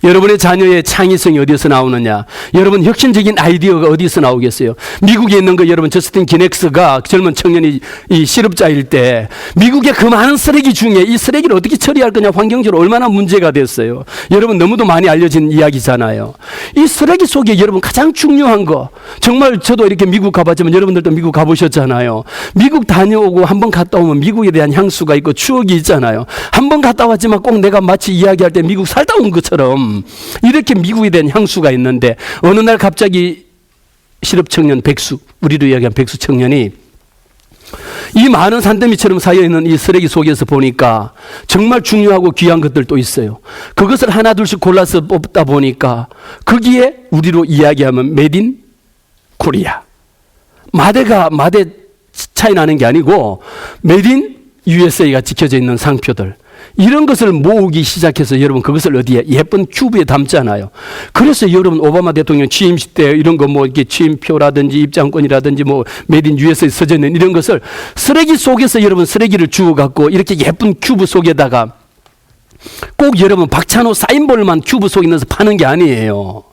여러분의 자녀의 창의성이 어디서 나오느냐? 여러분 혁신적인 아이디어가 어디서 나오겠어요? 미국에 있는 여러분 저스틴 기넥스가 젊은 청년이 이 실업자일 때 미국의 그 많은 쓰레기 중에 이 쓰레기를 어떻게 처리할 거냐, 환경적으로 얼마나 문제가 됐어요. 여러분 너무도 많이 알려진 이야기잖아요. 이 쓰레기 속에 여러분 가장 중요한 거, 정말 저도 이렇게 미국 가봤지만 여러분들도 미국 가보셨잖아요. 미국 다녀오고 한번 갔다 오면 미국에 대한 향수가 있고 추억이 있잖아요. 한번 갔다 왔지만 꼭 내가 마치 이야기할 때 미국 살다 온 것처럼 이렇게 미국에 대한 향수가 있는데 어느 날 갑자기 실업청년 우리로 이야기한 백수 청년이 이 많은 산더미처럼 쌓여있는 이 쓰레기 속에서 보니까 정말 중요하고 귀한 것들도 있어요. 그것을 하나 둘씩 골라서 뽑다 보니까 거기에 우리로 이야기하면 메이드 인 코리아, 마대 차이 나는 게 아니고 메이드 인 USA가 찍혀져 있는 상표들, 이런 것을 모으기 시작해서 여러분 그것을 어디에 예쁜 큐브에 담잖아요. 그래서 여러분 오바마 대통령 취임식 때 이런 거 뭐 이렇게 취임표라든지 입장권이라든지 뭐 메이드 인 USA에 써져 있는 이런 것을 쓰레기 속에서 여러분 쓰레기를 주워 갖고 이렇게 예쁜 큐브 속에다가 꼭 여러분 박찬호 사인볼만 큐브 속에 넣어서 파는 게 아니에요.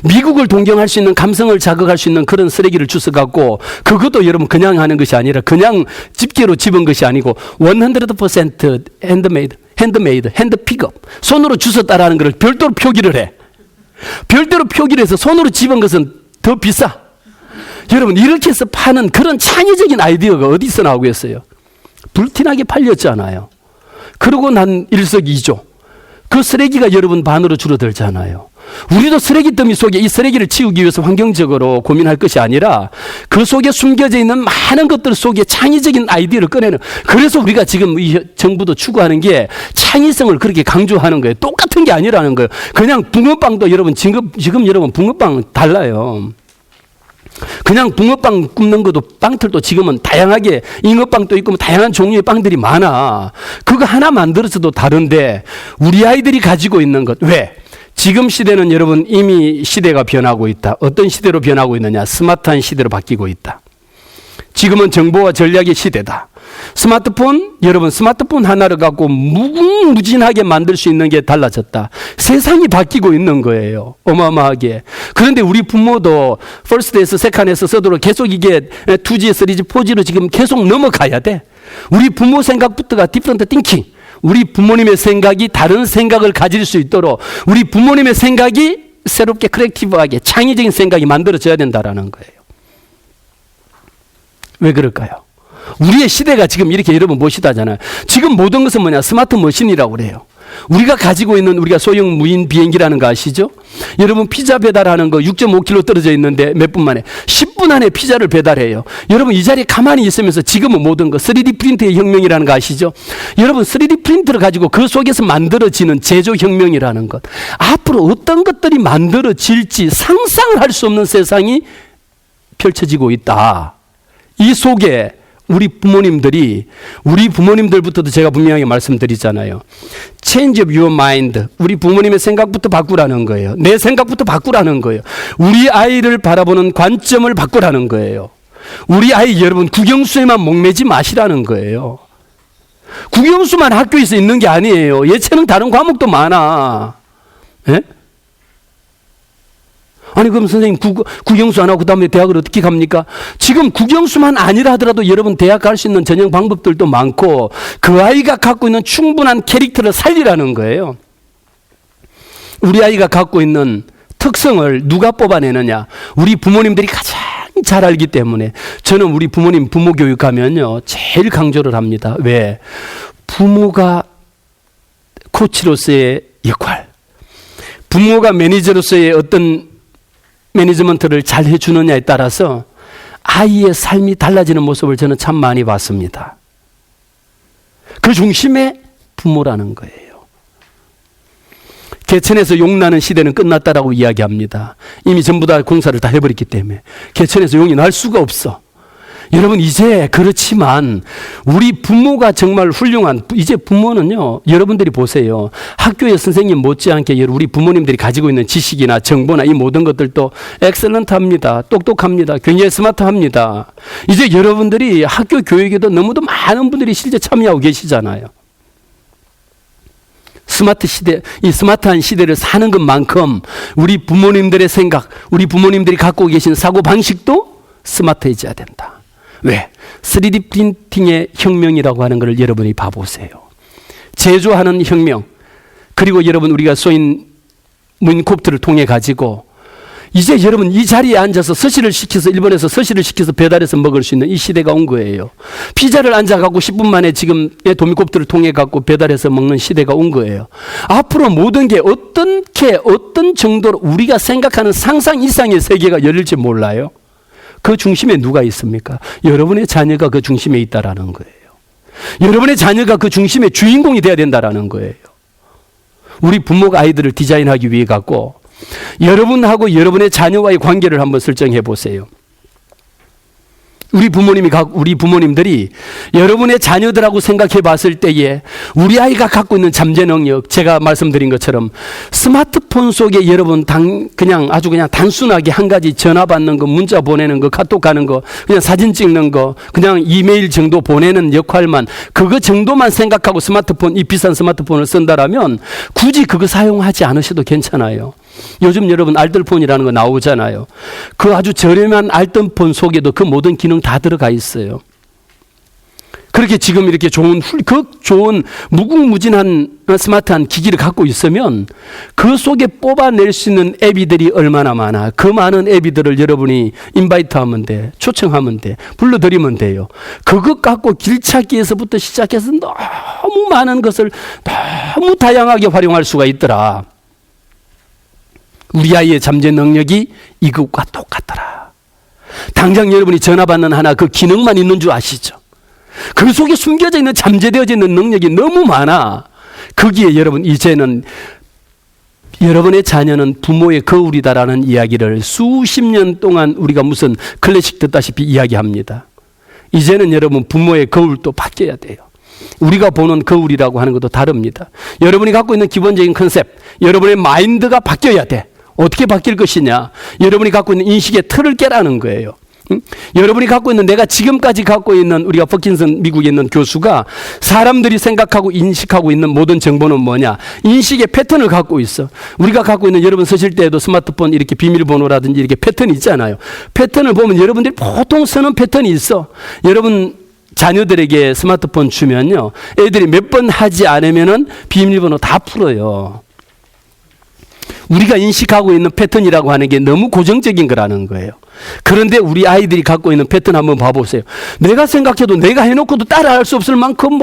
미국을 동경할 수 있는 감성을 자극할 수 있는 그런 쓰레기를 주워 갖고 그것도 여러분 그냥 하는 것이 아니라 그냥 집게로 집은 것이 아니고 100% 핸드 픽업 손으로 주웠다라는 것을 별도로 표기를 해. 별도로 표기를 해서 손으로 집은 것은 더 비싸. 여러분 이렇게 해서 파는 그런 창의적인 아이디어가 어디서 나오겠어요? 불티나게 팔렸잖아요. 그러고 난 일석이조. 그 쓰레기가 여러분 반으로 줄어들잖아요. 우리도 쓰레기 더미 속에 이 쓰레기를 치우기 위해서 환경적으로 고민할 것이 아니라 그 속에 숨겨져 있는 많은 것들 속에 창의적인 아이디어를 꺼내는, 그래서 우리가 지금 이 정부도 추구하는 게 창의성을 그렇게 강조하는 거예요. 똑같은 게 아니라는 거예요. 그냥 붕어빵도 여러분 지금 여러분 붕어빵 달라요. 그냥 붕어빵 굽는 것도 빵틀도 지금은 다양하게 잉어빵도 있고 다양한 종류의 빵들이 많아. 그거 하나 만들어서도 다른데 우리 아이들이 가지고 있는 것, 왜? 지금 시대는 여러분 이미 시대가 변하고 있다. 어떤 시대로 변하고 있느냐? 스마트한 시대로 바뀌고 있다. 지금은 정보와 전략의 시대다. 스마트폰, 여러분 스마트폰 하나를 갖고 무궁무진하게 만들 수 있는 게 달라졌다. 세상이 바뀌고 있는 거예요. 어마어마하게. 그런데 우리 부모도 퍼스트에서 세컨에서 서드로 계속 이게 2G, 3G, 4G로 지금 계속 넘어가야 돼. 우리 부모 생각부터가 디퍼런트 띵킹. 우리 부모님의 생각이 다른 생각을 가질 수 있도록 우리 부모님의 생각이 새롭게 크리에이티브하게 창의적인 생각이 만들어져야 된다라는 거예요. 왜 그럴까요? 우리의 시대가 지금 이렇게 여러분 무엇이다잖아요. 지금 모든 것은 뭐냐? 스마트 머신이라고 그래요. 우리가 가지고 있는 우리가 소형 무인 비행기라는 거 아시죠? 여러분 피자 배달하는 거 6.5km 떨어져 있는데 몇 분 만에 10분 안에 피자를 배달해요. 여러분 이 자리에 가만히 있으면서 지금은 모든 거 3D 프린트의 혁명이라는 거 아시죠? 여러분 3D 프린트를 가지고 그 속에서 만들어지는 제조 혁명이라는 것, 앞으로 어떤 것들이 만들어질지 상상을 할 수 없는 세상이 펼쳐지고 있다. 이 속에 우리 부모님들부터도 제가 분명하게 말씀드리잖아요. Change of your mind. 우리 부모님의 생각부터 바꾸라는 거예요. 내 생각부터 바꾸라는 거예요. 우리 아이를 바라보는 관점을 바꾸라는 거예요. 우리 아이 여러분 국영수에만 목매지 마시라는 거예요. 국영수만 학교에서 있는 게 아니에요. 예체능 다른 과목도 많아. 예? 아니 그럼 선생님 국영수 안 하고 그다음에 대학을 어떻게 갑니까? 지금 국영수만 아니라 하더라도 여러분 대학 갈 수 있는 전형 방법들도 많고 그 아이가 갖고 있는 충분한 캐릭터를 살리라는 거예요. 우리 아이가 갖고 있는 특성을 누가 뽑아내느냐? 우리 부모님들이 가장 잘 알기 때문에 저는 우리 부모님 부모 교육하면요 제일 강조를 합니다. 왜? 부모가 코치로서의 역할, 부모가 매니저로서의 어떤 매니지먼트를 잘 해주느냐에 따라서 아이의 삶이 달라지는 모습을 저는 참 많이 봤습니다. 그 중심에 부모라는 거예요. 개천에서 용나는 시대는 끝났다라고 이야기합니다. 이미 전부 다 공사를 다 해버렸기 때문에 개천에서 용이 날 수가 없어. 여러분 이제 그렇지만 우리 부모가 정말 훌륭한, 이제 부모는요 여러분들이 보세요. 학교의 선생님 못지않게 우리 부모님들이 가지고 있는 지식이나 정보나 이 모든 것들도 엑셀런트합니다. 똑똑합니다. 굉장히 스마트합니다. 이제 여러분들이 학교 교육에도 너무도 많은 분들이 실제 참여하고 계시잖아요. 스마트 시대, 이 스마트한 시대를 사는 것만큼 우리 부모님들의 생각, 우리 부모님들이 갖고 계신 사고 방식도 스마트해져야 된다. 왜? 3D 프린팅의 혁명이라고 하는 것을 여러분이 봐보세요. 제조하는 혁명, 그리고 여러분 우리가 소인 무인코프트를 통해 가지고 이제 여러분 이 자리에 앉아서 서시를 시켜서 일본에서 서시를 시켜서 배달해서 먹을 수 있는 이 시대가 온 거예요. 피자를 앉아갖고 10분 만에 지금 도미코프트를 통해 갖고 배달해서 먹는 시대가 온 거예요. 앞으로 모든 게 어떤 정도로 우리가 생각하는 상상 이상의 세계가 열릴지 몰라요. 그 중심에 누가 있습니까? 여러분의 자녀가 그 중심에 있다라는 거예요. 여러분의 자녀가 그 중심의 주인공이 돼야 된다라는 거예요. 우리 부모가 아이들을 디자인하기 위해 갖고 여러분하고 여러분의 자녀와의 관계를 한번 설정해 보세요. 우리 부모님들이 여러분의 자녀들하고 생각해 봤을 때에 우리 아이가 갖고 있는 잠재 능력, 제가 말씀드린 것처럼 스마트폰 속에 여러분 그냥 단순하게 한 가지 전화 받는 거, 문자 보내는 거, 카톡 가는 거, 그냥 사진 찍는 거, 그냥 이메일 정도 보내는 역할만, 그거 정도만 생각하고 이 비싼 스마트폰을 쓴다라면 굳이 그거 사용하지 않으셔도 괜찮아요. 요즘 여러분 알뜰폰이라는 거 나오잖아요. 그 아주 저렴한 알뜰폰 속에도 그 모든 기능 다 들어가 있어요. 그렇게 지금 이렇게 좋은 무궁무진한 스마트한 기기를 갖고 있으면 그 속에 뽑아낼 수 있는 앱이들이 얼마나 많아. 그 많은 앱이들을 여러분이 인바이트하면 돼. 초청하면 돼. 불러드리면 돼요. 그것 갖고 길찾기에서부터 시작해서 너무 많은 것을 너무 다양하게 활용할 수가 있더라. 우리 아이의 잠재 능력이 이것과 똑같더라. 당장 여러분이 전화 받는 하나 그 기능만 있는 줄 아시죠? 그 속에 숨겨져 있는 잠재되어져 있는 능력이 너무 많아. 거기에 여러분 이제는 여러분의 자녀는 부모의 거울이다라는 이야기를 수십 년 동안 우리가 무슨 클래식 듣다시피 이야기합니다. 이제는 여러분 부모의 거울도 바뀌어야 돼요. 우리가 보는 거울이라고 하는 것도 다릅니다. 여러분이 갖고 있는 기본적인 컨셉, 여러분의 마인드가 바뀌어야 돼. 어떻게 바뀔 것이냐? 여러분이 갖고 있는 인식의 틀을 깨라는 거예요. 여러분이 갖고 있는, 내가 지금까지 갖고 있는, 우리가 퍼킨슨 미국에 있는 교수가 사람들이 생각하고 인식하고 있는 모든 정보는 뭐냐? 인식의 패턴을 갖고 있어. 우리가 갖고 있는, 여러분 쓰실 때에도 스마트폰 이렇게 비밀번호라든지 이렇게 패턴이 있잖아요. 패턴을 보면 여러분들이 보통 쓰는 패턴이 있어. 여러분 자녀들에게 스마트폰 주면요, 애들이 몇 번 하지 않으면은 비밀번호 다 풀어요. 우리가 인식하고 있는 패턴이라고 하는 게 너무 고정적인 거라는 거예요. 그런데 우리 아이들이 갖고 있는 패턴 한번 봐보세요. 내가 생각해도 내가 해놓고도 따라할 수 없을 만큼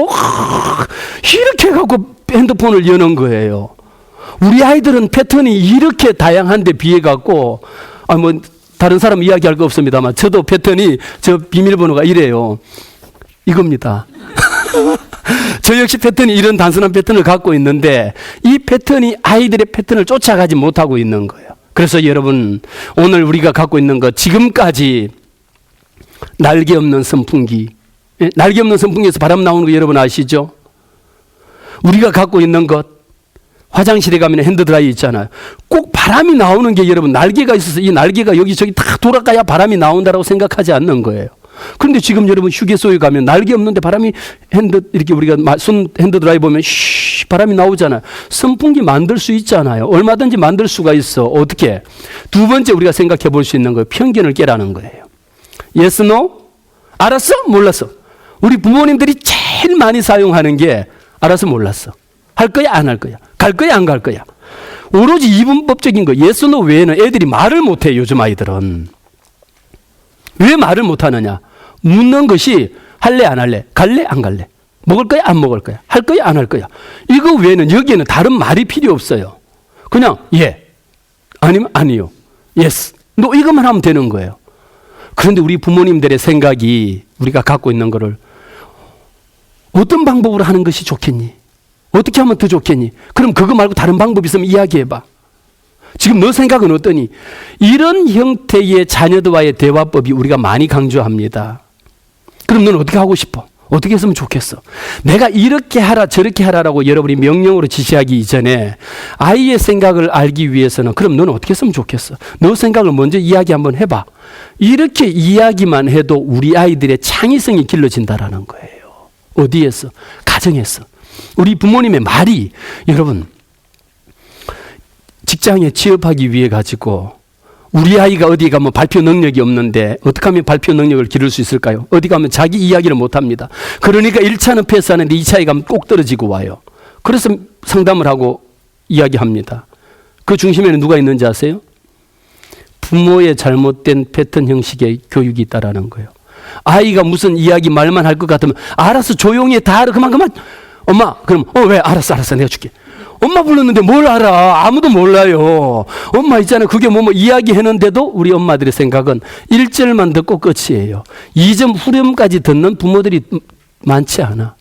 이렇게 갖고 핸드폰을 여는 거예요. 우리 아이들은 패턴이 이렇게 다양한데 비해 갖고 다른 사람 이야기할 거 없습니다만 저도 패턴이, 저 비밀번호가 이래요. 이겁니다. 저 역시 패턴이 이런 단순한 패턴을 갖고 있는데 이 패턴이 아이들의 패턴을 쫓아가지 못하고 있는 거예요. 그래서 여러분, 오늘 우리가 갖고 있는 것, 지금까지 날개 없는 선풍기, 날개 없는 선풍기에서 바람 나오는 거 여러분 아시죠? 우리가 갖고 있는 것, 화장실에 가면 핸드드라이 있잖아요. 꼭 바람이 나오는 게 여러분 날개가 있어서 이 날개가 여기저기 다 돌아가야 바람이 나온다라고 생각하지 않는 거예요. 그런데 지금 여러분 휴게소에 가면 날개 없는데 바람이 이렇게 우리가 손 핸드드라이 보면 바람이 나오잖아요. 선풍기 만들 수 있잖아요. 얼마든지 만들 수가 있어. 어떻게? 두 번째 우리가 생각해 볼 수 있는 거예요. 편견을 깨라는 거예요. Yes, no? 알았어? 몰랐어? 우리 부모님들이 제일 많이 사용하는 게 알았어, 몰랐어. 할 거야, 안 할 거야? 갈 거야, 안 갈 거야? 오로지 이분법적인 거, yes, no 외에는 애들이 말을 못해, 요즘 아이들은. 왜 말을 못하느냐? 묻는 것이 할래, 안 할래? 갈래, 안 갈래? 먹을 거야, 안 먹을 거야? 할 거야, 안 할 거야? 이거 외에는 여기에는 다른 말이 필요 없어요. 그냥 예, 아니면 아니요, yes, no 이것만 하면 되는 거예요. 그런데 우리 부모님들의 생각이, 우리가 갖고 있는 거를 어떤 방법으로 하는 것이 좋겠니? 어떻게 하면 더 좋겠니? 그럼 그거 말고 다른 방법 있으면 이야기해봐. 지금 너 생각은 어떠니? 이런 형태의 자녀들과의 대화법이 우리가 많이 강조합니다. 그럼 너는 어떻게 하고 싶어? 어떻게 했으면 좋겠어? 내가 이렇게 하라 저렇게 하라라고 여러분이 명령으로 지시하기 이전에 아이의 생각을 알기 위해서는, 그럼 너는 어떻게 했으면 좋겠어? 너 생각을 먼저 이야기 한번 해봐. 이렇게 이야기만 해도 우리 아이들의 창의성이 길러진다라는 거예요. 어디에서? 가정에서. 우리 부모님의 말이, 여러분 직장에 취업하기 위해 가지고 우리 아이가 어디 가면 발표 능력이 없는데 어떻게 하면 발표 능력을 기를 수 있을까요? 어디 가면 자기 이야기를 못합니다. 그러니까 1차는 패스하는데 2차에 가면 꼭 떨어지고 와요. 그래서 상담을 하고 이야기합니다. 그 중심에는 누가 있는지 아세요? 부모의 잘못된 패턴 형식의 교육이 있다라는 거예요. 아이가 무슨 이야기 말만 할 것 같으면 알았어, 조용히 해, 다 알아, 그만 엄마, 그럼 왜? 알았어 내가 줄게. 엄마 불렀는데 뭘 알아? 아무도 몰라요. 엄마 있잖아요. 그게 뭐 이야기했는데도 우리 엄마들의 생각은 1절만 듣고 끝이에요. 2점 후렴까지 듣는 부모들이 많지 않아.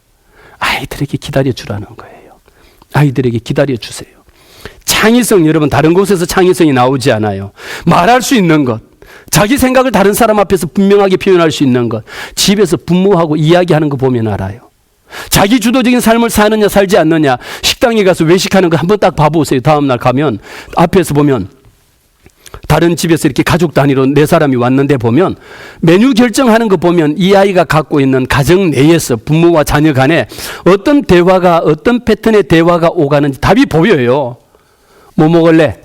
아이들에게 기다려주라는 거예요. 아이들에게 기다려주세요. 창의성, 여러분 다른 곳에서 창의성이 나오지 않아요. 말할 수 있는 것, 자기 생각을 다른 사람 앞에서 분명하게 표현할 수 있는 것. 집에서 부모하고 이야기하는 거 보면 알아요. 자기 주도적인 삶을 사느냐 살지 않느냐. 식당에 가서 외식하는 거 한번 딱 봐보세요. 다음날 가면 앞에서 보면 다른 집에서 이렇게 가족 단위로 4사람이 왔는데 보면 메뉴 결정하는 거 보면 이 아이가 갖고 있는 가정 내에서 부모와 자녀 간에 어떤 대화가 어떤 패턴의 대화가 오가는지 답이 보여요. 뭐 먹을래?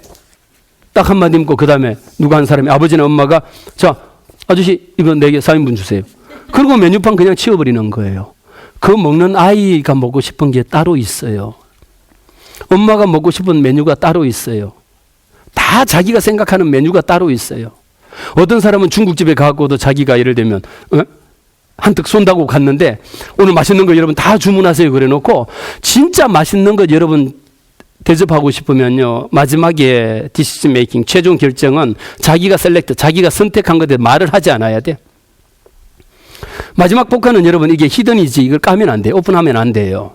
딱 한마디 묻고 그 다음에 누가 한 사람이 아버지나 엄마가 자 아저씨 이거 4개 4인분 주세요. 그리고 메뉴판 그냥 치워버리는 거예요. 그 먹는 아이가 먹고 싶은 게 따로 있어요. 엄마가 먹고 싶은 메뉴가 따로 있어요. 다 자기가 생각하는 메뉴가 따로 있어요. 어떤 사람은 중국집에 가고도 자기가 예를 들면 한턱 쏜다고 갔는데 오늘 맛있는 거 여러분 다 주문하세요 그래 놓고 진짜 맛있는 거 여러분 대접하고 싶으면요 마지막에 디시전 메이킹 최종 결정은 자기가 셀렉트 자기가 선택한 것에 말을 하지 않아야 돼. 마지막 복화는 여러분 이게 히든이지 이걸 까면 안 돼요. 오픈하면 안 돼요.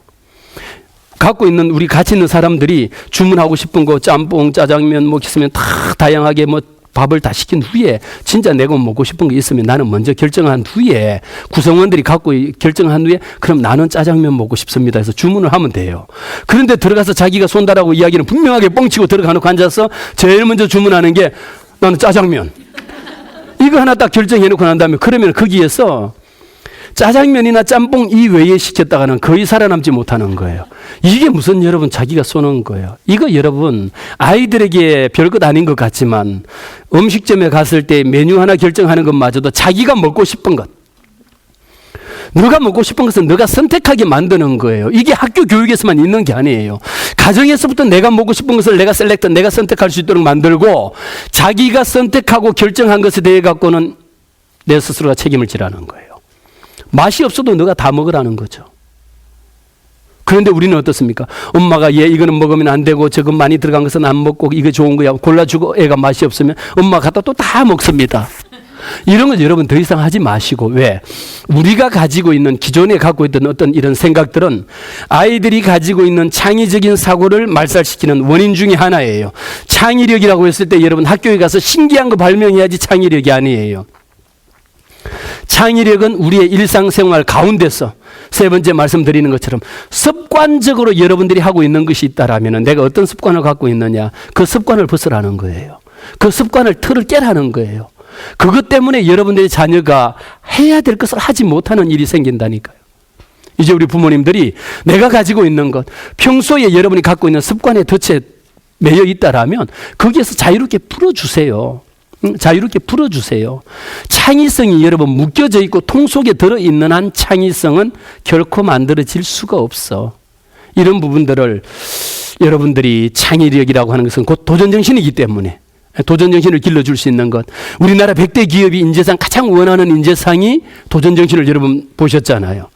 갖고 있는 우리 같이 있는 사람들이 주문하고 싶은 거 짬뽕 짜장면 뭐 있으면 다 다양하게 뭐 밥을 다 시킨 후에 진짜 내가 먹고 싶은 거 있으면 나는 먼저 결정한 후에 구성원들이 갖고 결정한 후에 그럼 나는 짜장면 먹고 싶습니다 해서 주문을 하면 돼요. 그런데 들어가서 자기가 쏜다라고 이야기는 분명하게 뻥치고 들어가놓고 앉아서 제일 먼저 주문하는 게 나는 짜장면 이거 하나 딱 결정해놓고 난 다음에 그러면 거기에서 짜장면이나 짬뽕 이외에 시켰다가는 거의 살아남지 못하는 거예요. 이게 무슨 여러분 자기가 쏘는 거예요. 이거 여러분 아이들에게 별것 아닌 것 같지만 음식점에 갔을 때 메뉴 하나 결정하는 것마저도 자기가 먹고 싶은 것 너가 먹고 싶은 것은 너가 선택하게 만드는 거예요. 이게 학교 교육에서만 있는 게 아니에요. 가정에서부터 내가 먹고 싶은 것을 내가 셀렉트 내가 선택할 수 있도록 만들고 자기가 선택하고 결정한 것에 대해 갖고는 내 스스로가 책임을 지라는 거예요. 맛이 없어도 너가 다 먹으라는 거죠. 그런데 우리는 어떻습니까? 엄마가 얘 이거는 먹으면 안 되고 저건 많이 들어간 것은 안 먹고 이거 좋은 거야 골라주고 애가 맛이 없으면 엄마 갖다 또 다 먹습니다. 이런 거 여러분 더 이상 하지 마시고 왜? 우리가 가지고 있는 기존에 갖고 있던 어떤 이런 생각들은 아이들이 가지고 있는 창의적인 사고를 말살시키는 원인 중에 하나예요. 창의력이라고 했을 때 여러분 학교에 가서 신기한 거 발명해야지 창의력이 아니에요. 창의력은 우리의 일상생활 가운데서 세 번째 말씀드리는 것처럼 습관적으로 여러분들이 하고 있는 것이 있다라면 내가 어떤 습관을 갖고 있느냐 그 습관을 벗으라는 거예요. 그 습관을 틀을 깨라는 거예요. 그것 때문에 여러분들의 자녀가 해야 될 것을 하지 못하는 일이 생긴다니까요. 이제 우리 부모님들이 내가 가지고 있는 것 평소에 여러분이 갖고 있는 습관에 덫에 매여 있다라면 거기에서 자유롭게 풀어주세요. 자유롭게 풀어주세요. 창의성이 여러분 묶여져 있고 통 속에 들어있는 한 창의성은 결코 만들어질 수가 없어. 이런 부분들을 여러분들이 창의력이라고 하는 것은 곧 도전정신이기 때문에 도전정신을 길러줄 수 있는 것. 우리나라 100대 기업이 인재상 가장 원하는 인재상이 도전정신을 여러분 보셨잖아요.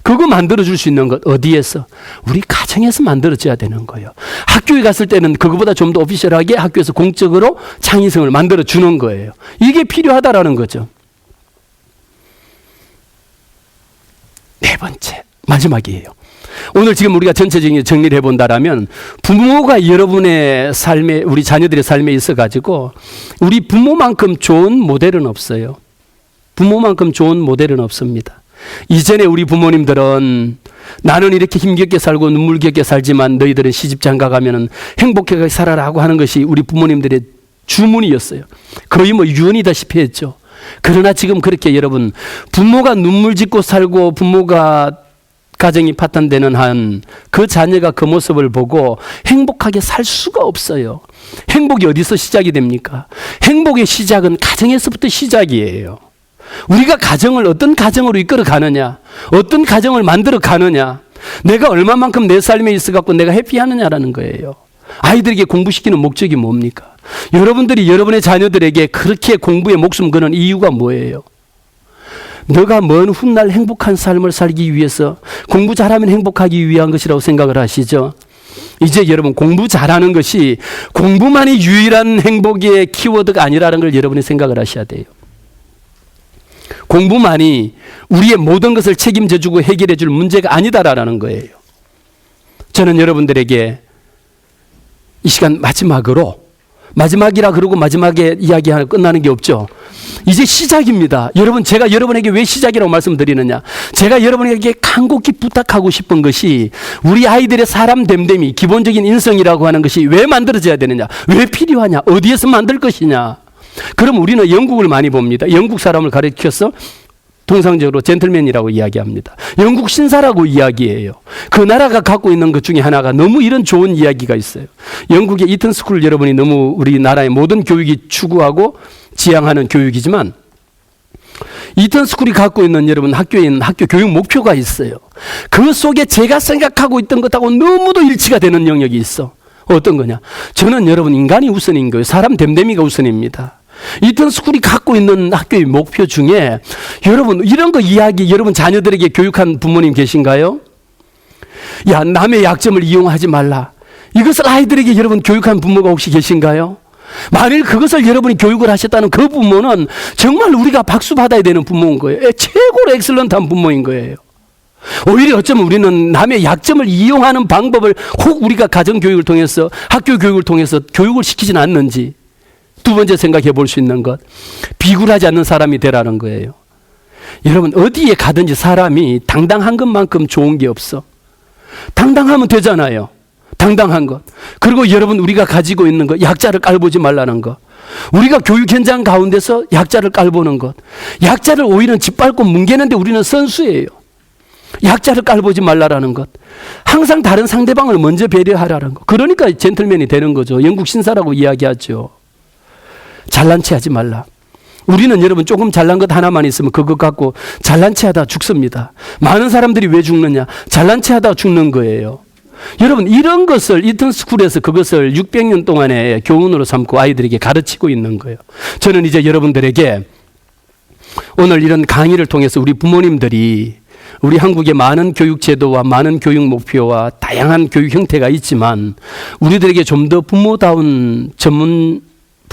그거 만들어줄 수 있는 것 어디에서? 우리 가정에서 만들어져야 되는 거예요. 학교에 갔을 때는 그거보다 좀 더 오피셜하게 학교에서 공적으로 창의성을 만들어주는 거예요. 이게 필요하다라는 거죠. 네 번째 마지막이에요. 오늘 지금 우리가 전체적인 정리를 해본다라면 부모가 여러분의 삶에 우리 자녀들의 삶에 있어가지고 우리 부모만큼 좋은 모델은 없어요. 부모만큼 좋은 모델은 없습니다. 이전에 우리 부모님들은 나는 이렇게 힘겹게 살고 눈물겹게 살지만 너희들은 시집 장가 가면은 행복하게 살아라고 하는 것이 우리 부모님들의 주문이었어요. 거의 뭐 유언이다시피 했죠. 그러나 지금 그렇게 여러분 부모가 눈물 짓고 살고 부모가 가정이 파탄되는 한 그 자녀가 그 모습을 보고 행복하게 살 수가 없어요. 행복이 어디서 시작이 됩니까? 행복의 시작은 가정에서부터 시작이에요. 우리가 가정을 어떤 가정으로 이끌어 가느냐, 어떤 가정을 만들어 가느냐, 내가 얼마만큼 내 삶에 있어 갖고 내가 해피하느냐라는 거예요. 아이들에게 공부시키는 목적이 뭡니까? 여러분들이 여러분의 자녀들에게 그렇게 공부에 목숨 거는 이유가 뭐예요? 너가 먼 훗날 행복한 삶을 살기 위해서 공부 잘하면 행복하기 위한 것이라고 생각을 하시죠? 이제 여러분 공부 잘하는 것이 공부만이 유일한 행복의 키워드가 아니라는 걸 여러분이 생각을 하셔야 돼요. 공부만이 우리의 모든 것을 책임져주고 해결해줄 문제가 아니다라는 거예요. 저는 여러분들에게 이 시간 마지막으로 마지막이라 그러고 마지막에 이야기하고 끝나는 게 없죠. 이제 시작입니다. 여러분, 제가 여러분에게 왜 시작이라고 말씀드리느냐? 제가 여러분에게 간곡히 부탁하고 싶은 것이 우리 아이들의 사람 됨됨이, 기본적인 인성이라고 하는 것이 왜 만들어져야 되느냐? 왜 필요하냐? 어디에서 만들 것이냐? 그럼 우리는 영국을 많이 봅니다. 영국 사람을 가르쳐서 통상적으로 젠틀맨이라고 이야기합니다. 영국 신사라고 이야기해요. 그 나라가 갖고 있는 것 중에 하나가 너무 이런 좋은 이야기가 있어요. 영국의 이튼 스쿨을 여러분이 너무 우리나라의 모든 교육이 추구하고 지향하는 교육이지만 이튼 스쿨이 갖고 있는 여러분 학교에 있는 학교 교육 목표가 있어요. 그 속에 제가 생각하고 있던 것하고 너무도 일치가 되는 영역이 있어. 어떤 거냐? 저는 여러분 인간이 우선인 거예요. 사람 됨됨이가 우선입니다. 이튼 스쿨이 갖고 있는 학교의 목표 중에 여러분 이런 거 이야기 여러분 자녀들에게 교육한 부모님 계신가요? 야, 남의 약점을 이용하지 말라. 이것을 아이들에게 여러분 교육한 부모가 혹시 계신가요? 만일 그것을 여러분이 교육을 하셨다는 그 부모는 정말 우리가 박수 받아야 되는 부모인 거예요. 최고로 엑셀런트한 부모인 거예요. 오히려 어쩌면 우리는 남의 약점을 이용하는 방법을 혹 우리가 가정교육을 통해서 학교 교육을 통해서 교육을 시키진 않는지 두 번째 생각해 볼 수 있는 것, 비굴하지 않는 사람이 되라는 거예요. 여러분 어디에 가든지 사람이 당당한 것만큼 좋은 게 없어. 당당하면 되잖아요. 당당한 것. 그리고 여러분 우리가 가지고 있는 것, 약자를 깔보지 말라는 것. 우리가 교육 현장 가운데서 약자를 깔보는 것. 약자를 오히려 짓밟고 뭉개는데 우리는 선수예요. 약자를 깔보지 말라라는 것. 항상 다른 상대방을 먼저 배려하라는 것. 그러니까 젠틀맨이 되는 거죠. 영국 신사라고 이야기하죠. 잘난 체 하지 말라. 우리는 여러분 조금 잘난 것 하나만 있으면 그것 갖고 잘난 체 하다 죽습니다. 많은 사람들이 왜 죽느냐? 잘난 체 하다 죽는 거예요. 여러분 이런 것을 이튼 스쿨에서 그것을 600년 동안의 교훈으로 삼고 아이들에게 가르치고 있는 거예요. 저는 이제 여러분들에게 오늘 이런 강의를 통해서 우리 부모님들이 우리 한국의 많은 교육 제도와 많은 교육 목표와 다양한 교육 형태가 있지만 우리들에게 좀 더 부모다운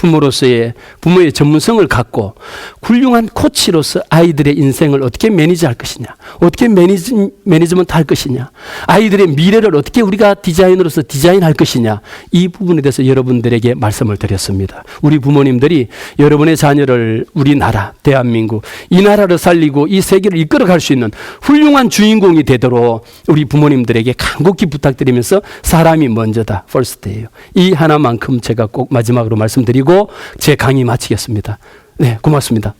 부모로서의 부모의 전문성을 갖고 훌륭한 코치로서 아이들의 인생을 어떻게 매니지할 것이냐, 어떻게 매니지먼트 할 것이냐, 아이들의 미래를 어떻게 우리가 디자이너로서 디자인할 것이냐, 이 부분에 대해서 여러분들에게 말씀을 드렸습니다. 우리 부모님들이 여러분의 자녀를 우리나라 대한민국 이 나라를 살리고 이 세계를 이끌어갈 수 있는 훌륭한 주인공이 되도록 우리 부모님들에게 간곡히 부탁드리면서 사람이 먼저다, first예요. 이 하나만큼 제가 꼭 마지막으로 말씀드리고 제 강의 마치겠습니다. 네, 고맙습니다.